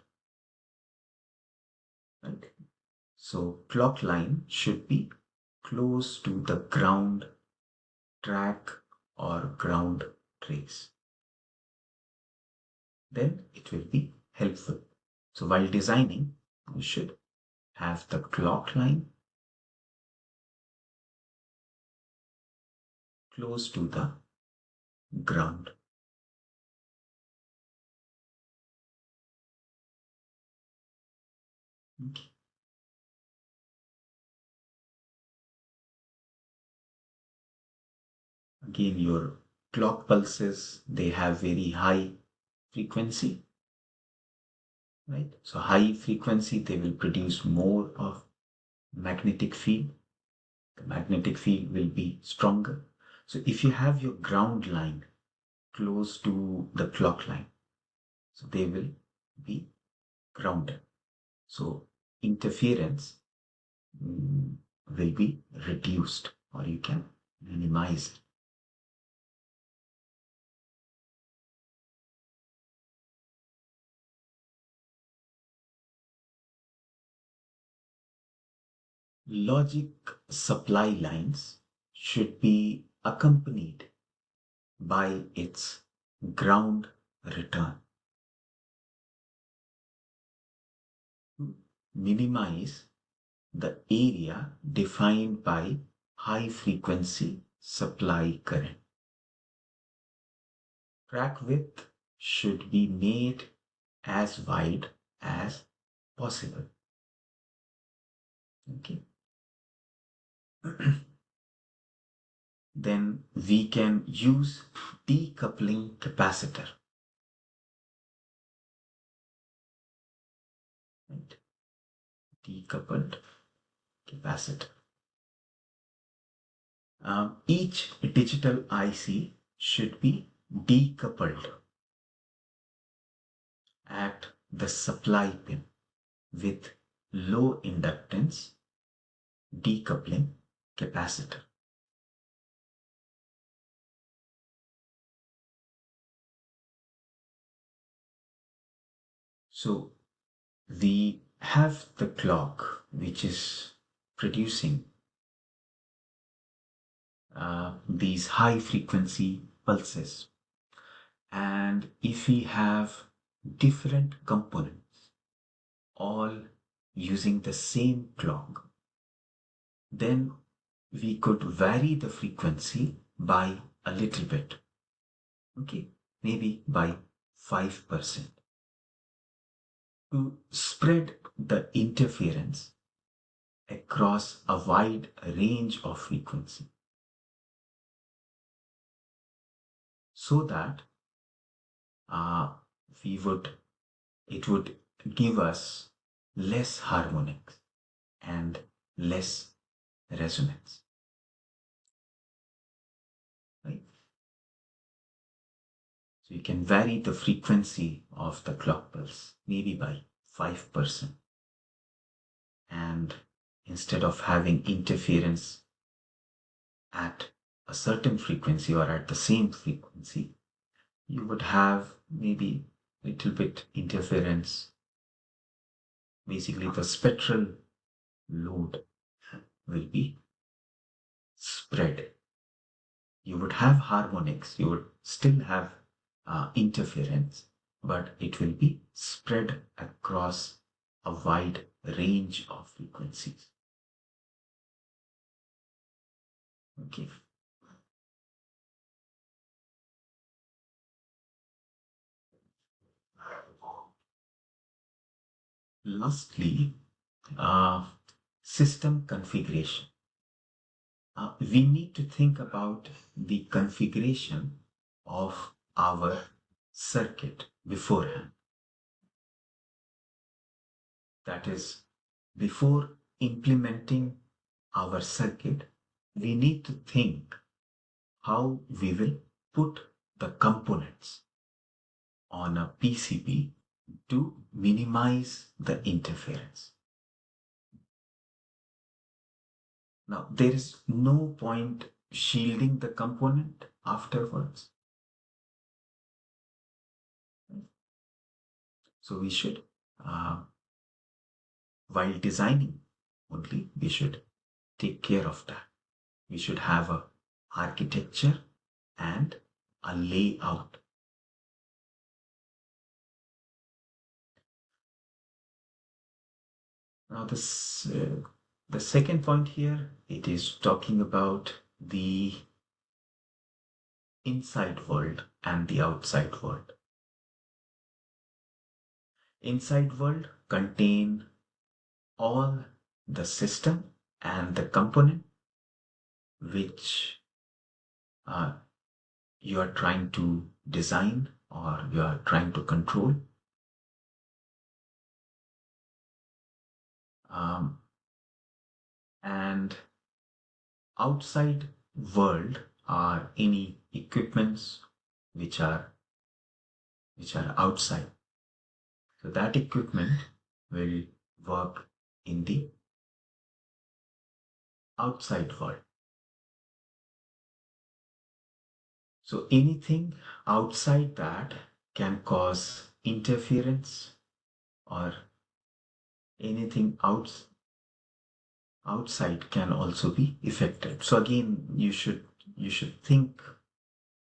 Speaker 1: Right? So clock line should be close to the ground track or ground trace. Then it will be helpful. So while designing, you should have the clock line close to the ground. Okay. Again, your clock pulses, they have very high frequency, right? So high frequency, they will produce more of magnetic field. The magnetic field will be stronger. So if you have your ground line close to the clock line, so they will be grounded. So interference will be reduced or you can minimize it. Logic supply lines should be accompanied by its ground return. Minimize the area defined by high frequency supply current. Track width should be made as wide as possible. Okay. Then we can use decoupling capacitor. Right? Decoupled capacitor. Each digital IC should be decoupled at the supply pin with low inductance decoupling capacitor. So we have the clock which is producing these high frequency pulses. And if we have different components all using the same clock, then we could vary the frequency by a little bit. Okay, maybe by 5% to spread the interference across a wide range of frequency so that uh, we would it would give us less harmonics and less resonance, right? So you can vary the frequency of the clock pulse, maybe by 5%. And instead of having interference at a certain frequency or at the same frequency, you would have maybe a little bit interference. Basically, the spectral load will be spread. You would have harmonics, you would still have interference, but it will be spread across a wide range of frequencies. Okay. Lastly, system configuration. We need to think about the configuration of our circuit beforehand. That is, before implementing our circuit, we need to think how we will put the components on a PCB to minimize the interference. Now, there is no point shielding the component afterwards. So we should, while designing only, we should take care of that. We should have a architecture and a layout. Now the second point here, it is talking about the inside world and the outside world. Inside world contain all the system and the component which you are trying to design or you are trying to control. And outside world are any equipments which are outside. So that equipment will work in the outside world. So anything outside that can cause interference or anything outside can also be affected. So again, you should think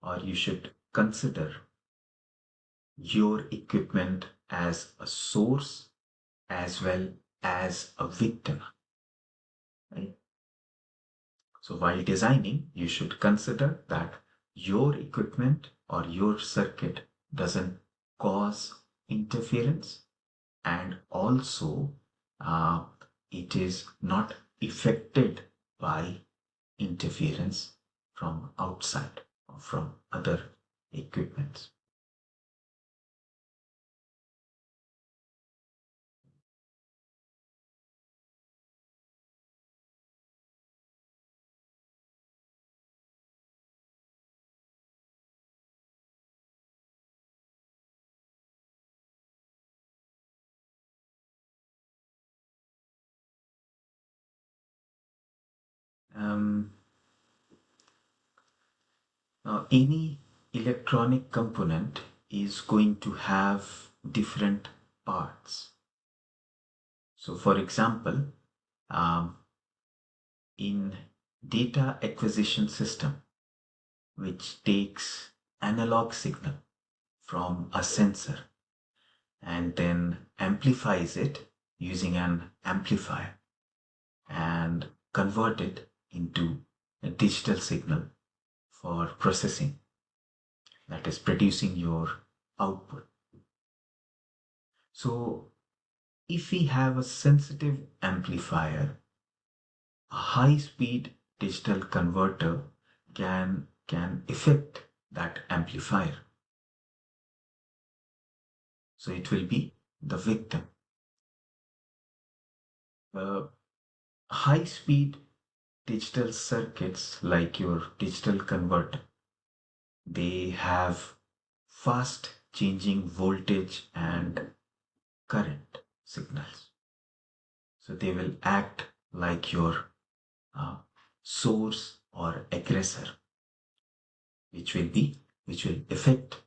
Speaker 1: or you should consider your equipment as a source as well as a victim. Right? So while designing, you should consider that your equipment or your circuit doesn't cause interference, and also it is not affected by interference from outside or from other equipments. Now, any electronic component is going to have different parts. So, for example, in data acquisition system, which takes analog signal from a sensor and then amplifies it using an amplifier and convert it into a digital signal for processing, that is producing your output. So if we have a sensitive amplifier, a high speed digital converter can affect that amplifier. So it will be the victim. High speed digital circuits like your digital converter, they have fast changing voltage and current signals. So they will act like your uh, source or aggressor, which will affect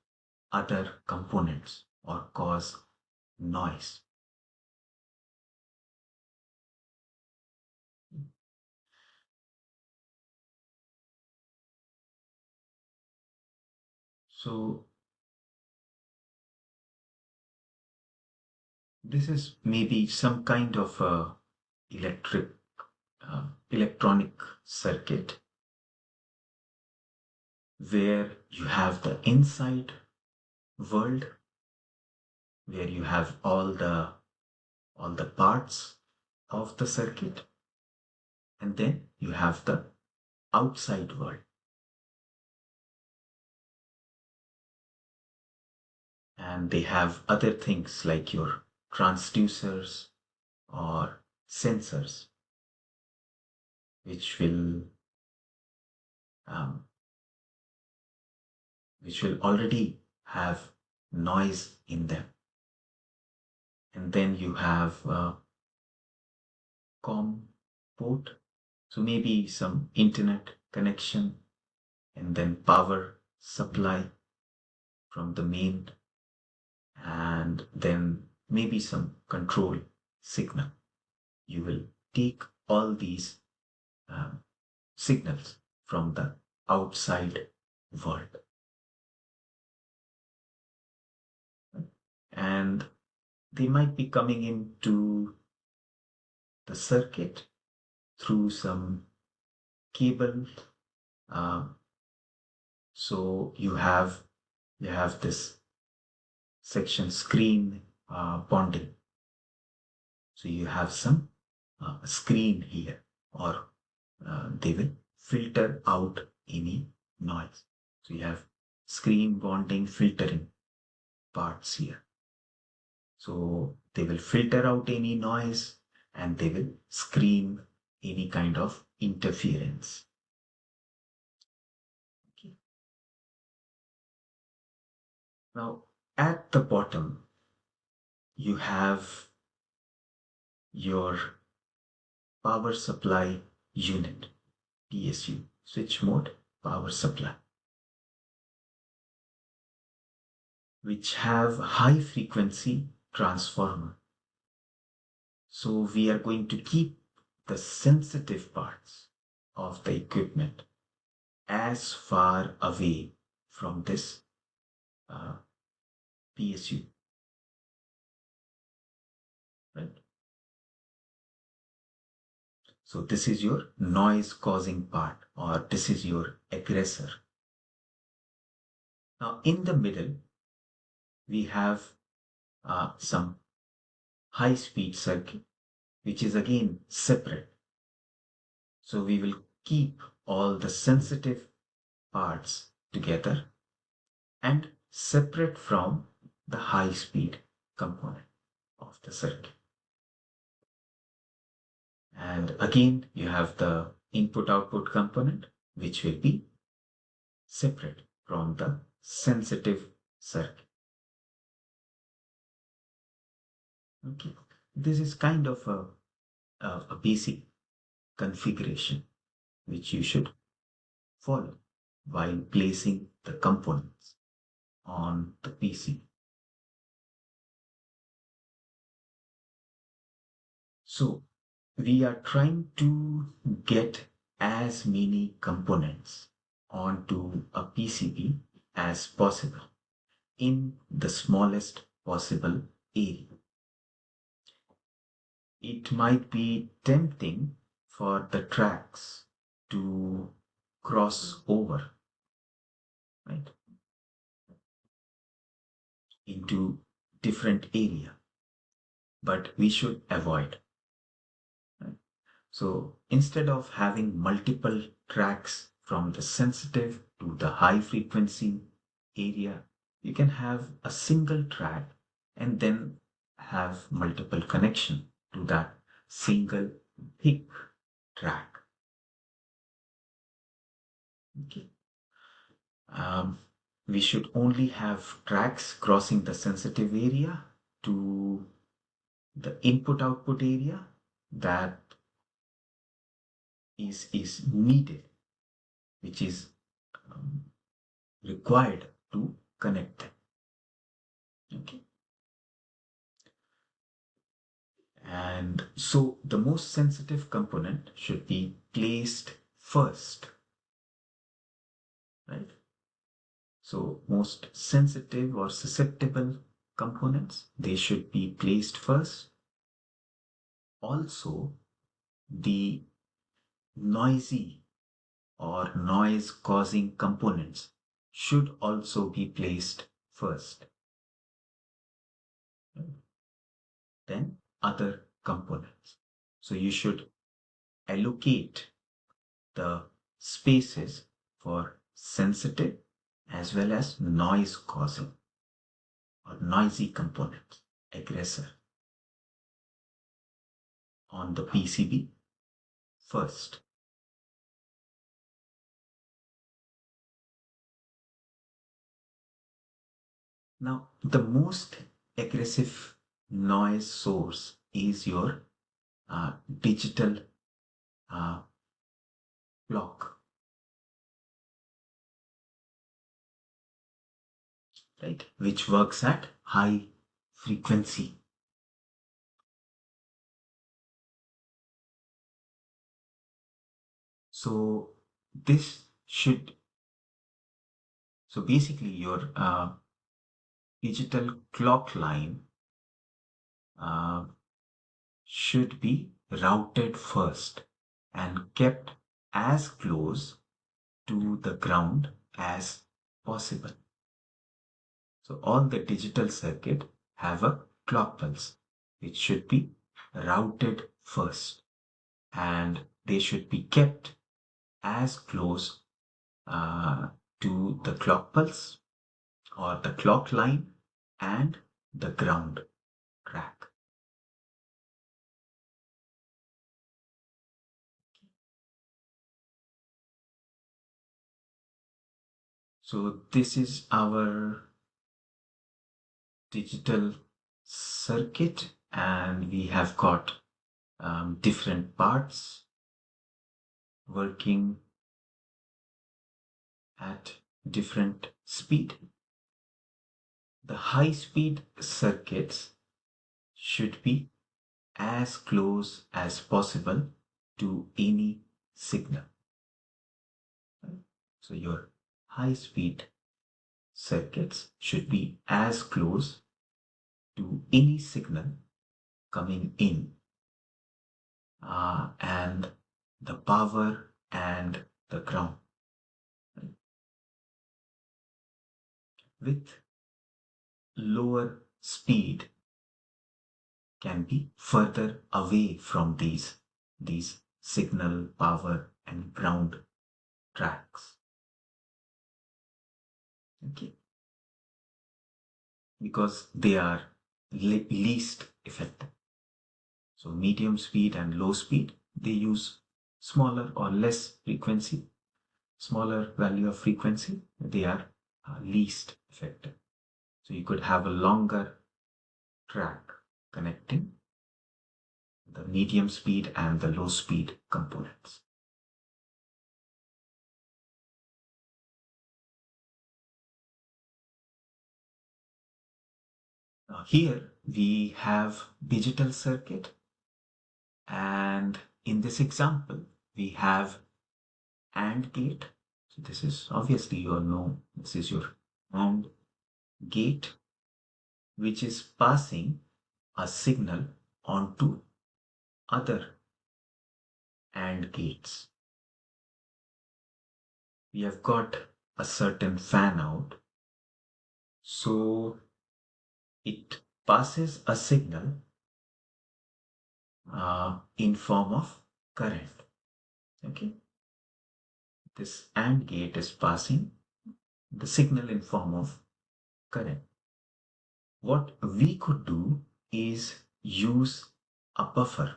Speaker 1: other components or cause noise. So this is maybe some kind of a electric electronic circuit where you have the inside world, where you have all the parts of the circuit, and then you have the outside world. And they have other things like your transducers or sensors, which will um, which will already have noise in them. And then you have COM port, so maybe some internet connection, and then power supply from the main, and then maybe some control signal. You will take all these um, signals from the outside world, and they might be coming into the circuit through some cable. Uh, so you have this section screen bonding. So you have some screen here, or they will filter out any noise. So you have screen bonding filtering parts here. So they will filter out any noise and they will screen any kind of interference. Okay. Now, at the bottom, you have your power supply unit, PSU, switch mode power supply, which have high frequency transformer. So we are going to keep the sensitive parts of the equipment as far away from this PSU, right? So this is your noise causing part, or this is your aggressor. Now in the middle, we have some high speed circuit, which is again separate. So we will keep all the sensitive parts together and separate from the high speed component of the circuit. And again, you have the input output component, which will be separate from the sensitive circuit. Okay, this is kind of a basic configuration which you should follow while placing the components on the PC. So we are trying to get as many components onto a PCB as possible in the smallest possible area. It might be tempting for the tracks to cross over, right, into different area, but we should avoid. Right? So instead of having multiple tracks from the sensitive to the high frequency area, you can have a single track and then have multiple connection to that single thick track. Okay. we should only have tracks crossing the sensitive area to the input output area that is needed, which is um, required to connect them. Okay. And so the most sensitive component should be placed first, right? So most sensitive or susceptible components, they should be placed first. Also, the noisy or noise causing components should also be placed first. Then other components. So you should allocate the spaces for sensitive as well as noise causing or noisy components, aggressor, on the PCB first. Now, the most aggressive noise source is your digital uh, clock, right? Which works at high frequency. So this should, so basically your digital clock line uh, should be routed first and kept as close to the ground as possible. So all the digital circuit have a clock pulse which should be routed first, and they should be kept as close to the clock pulse or the clock line and the ground track. So this is our digital circuit, and we have got different parts working at different speed. The high speed circuits should be as close as possible to any signal. So your high speed circuits should be as close to any signal coming in, and the power and the ground. With lower speed can be further away from these signal, power and ground tracks. Okay, because they are least effective. So medium speed and low speed, they use smaller or less frequency, smaller value of frequency. They are least effective. So you could have a longer track connecting the medium speed and the low speed components. Now here we have digital circuit, and in this example we have AND gate. So this is obviously you all know this is your AND gate, which is passing a signal onto other AND gates. We have got a certain fan out, so it passes a signal in form of current. Okay, this AND gate is passing the signal in form of current. What we could do is use a buffer.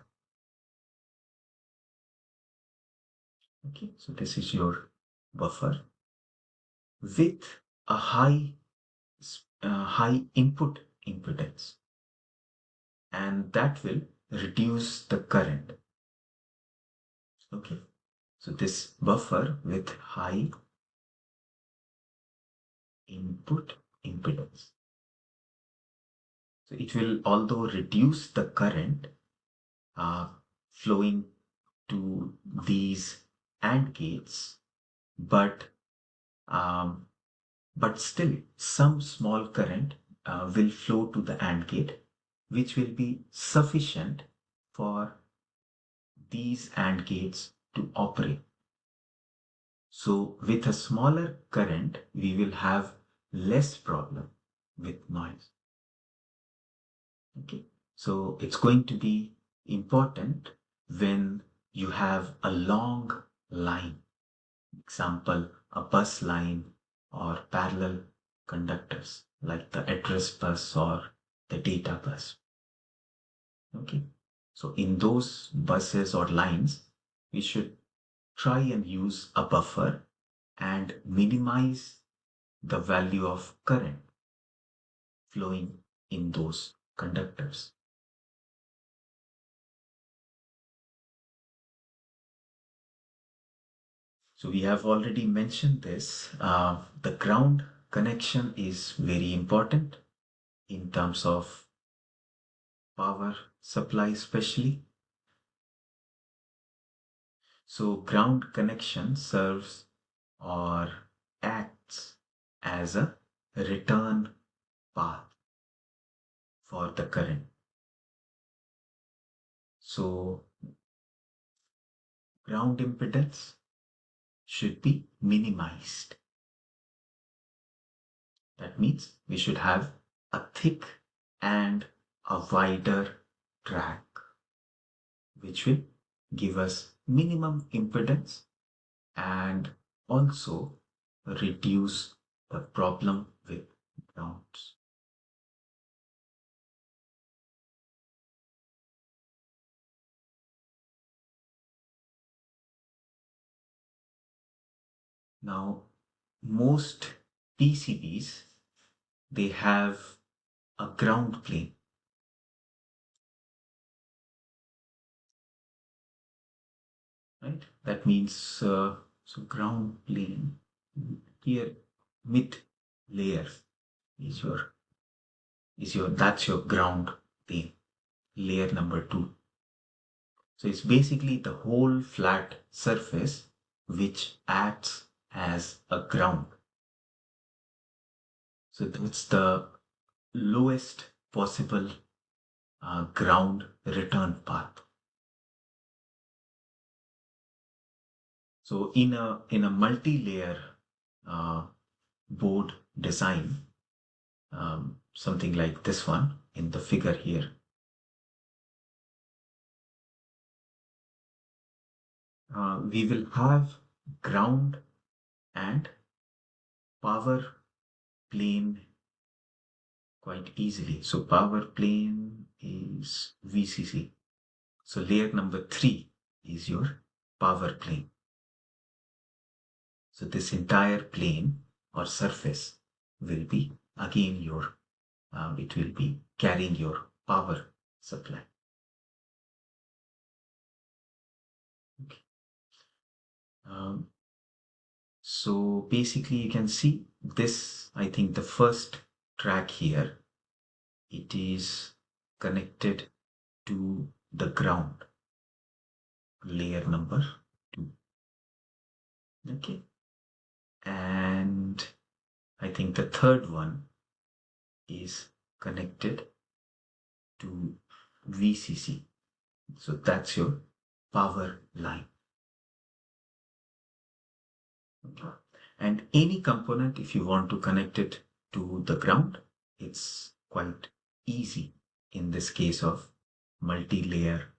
Speaker 1: Okay, so this is your buffer with a high input impedance, and that will reduce the current. Okay, so this buffer with high input impedance, so it will although reduce the current flowing to these AND gates, but um, still some small current will flow to the AND gate, which will be sufficient for these AND gates to operate. So with a smaller current, we will have less problem with noise. Okay, so it's going to be important when you have a long line, example, a bus line or parallel conductors like the address bus or the data bus. Okay, so in those buses or lines, we should try and use a buffer and minimize the value of current flowing in those conductors. So we have already mentioned this. The ground connection is very important in terms of power supply especially. So ground connection serves or acts as a return path for the current. So ground impedance should be minimized. That means we should have a thick and a wider track, which will give us minimum impedance and also reduce the problem with grounds. Now, most PCBs, they have a ground plane. Right? That means so ground plane here, mid layer is your that's your ground plane, layer number 2. So it's basically the whole flat surface which acts as a ground. So that's the lowest possible ground return path. So in a multi-layer board design, something like this one in the figure here, we will have ground and power plane quite easily. So power plane is VCC. So layer number 3 is your power plane. So this entire plane or surface will be again it will be carrying your power supply. Okay. So basically you can see this, I think the first track here, it is connected to the ground, layer number 2. Okay. And I think the third one is connected to VCC. So that's your power line. Okay. And any component, if you want to connect it to the ground, it's quite easy in this case of multi-layer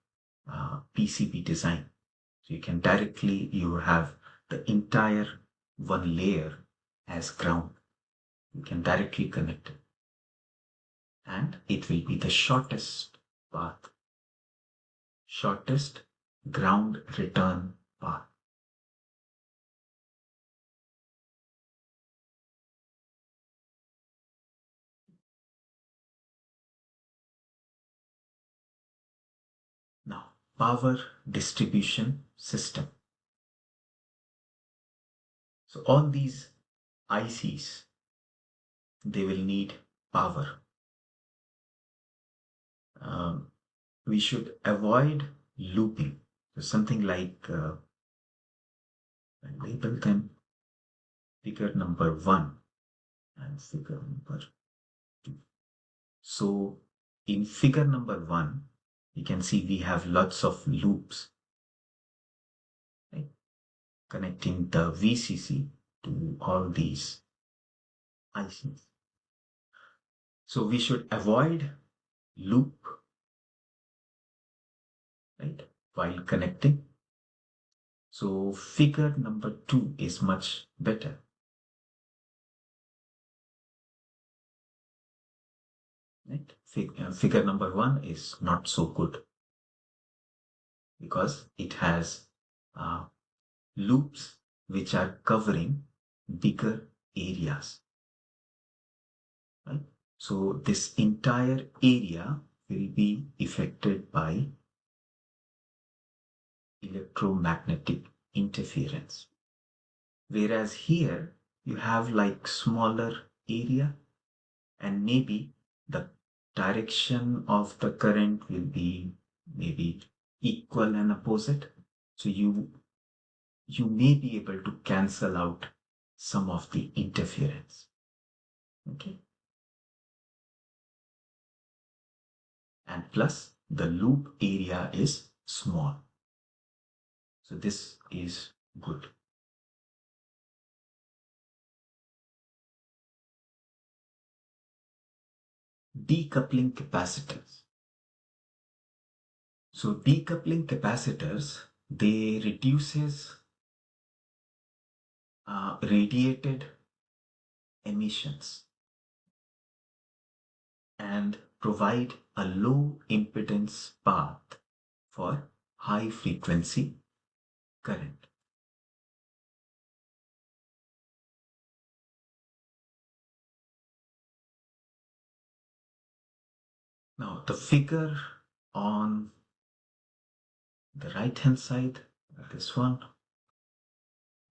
Speaker 1: PCB design. So you can directly, you have the entire one layer as ground. You can directly connect it. And it will be the shortest path, shortest ground return path. power distribution system. So all these ICs, they will need power. We should avoid looping. So something like label them figure number 1 and figure number 2. So in figure number 1, you can see we have lots of loops, right, connecting the VCC to all these ICs. So we should avoid loop, right, while connecting. So figure number 2 is much better. Right? Figure number 1 is not so good because it has uh, loops which are covering bigger areas. Right? So this entire area will be affected by electromagnetic interference. Whereas here you have like smaller area and maybe the direction of the current will be maybe equal and opposite. So you may be able to cancel out some of the interference. Okay. And plus the loop area is small. So this is good. Decoupling capacitors. So decoupling capacitors, they reduces radiated emissions and provide a low impedance path for high frequency current. Now the figure on the right hand side, this one,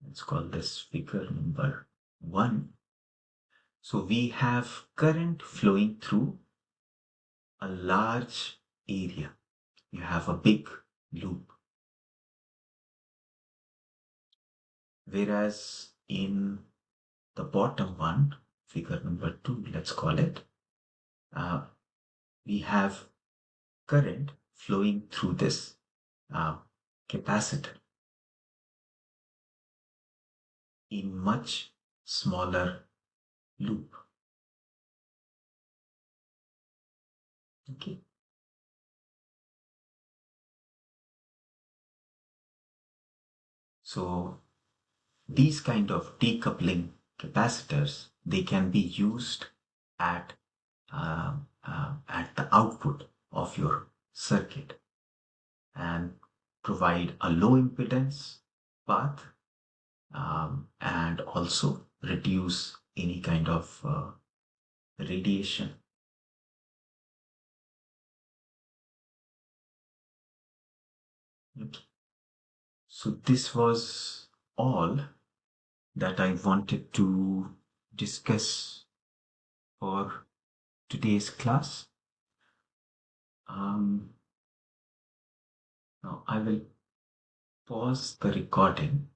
Speaker 1: let's call this figure number 1. So we have current flowing through a large area. You have a big loop. Whereas in the bottom one, figure number 2, let's call it, we have current flowing through this capacitor in much smaller loop. Okay. So these kind of decoupling capacitors, they can be used at the output of your circuit and provide a low impedance path and also reduce any kind of radiation. Okay. So this was all that I wanted to discuss for today's class. Now I will pause the recording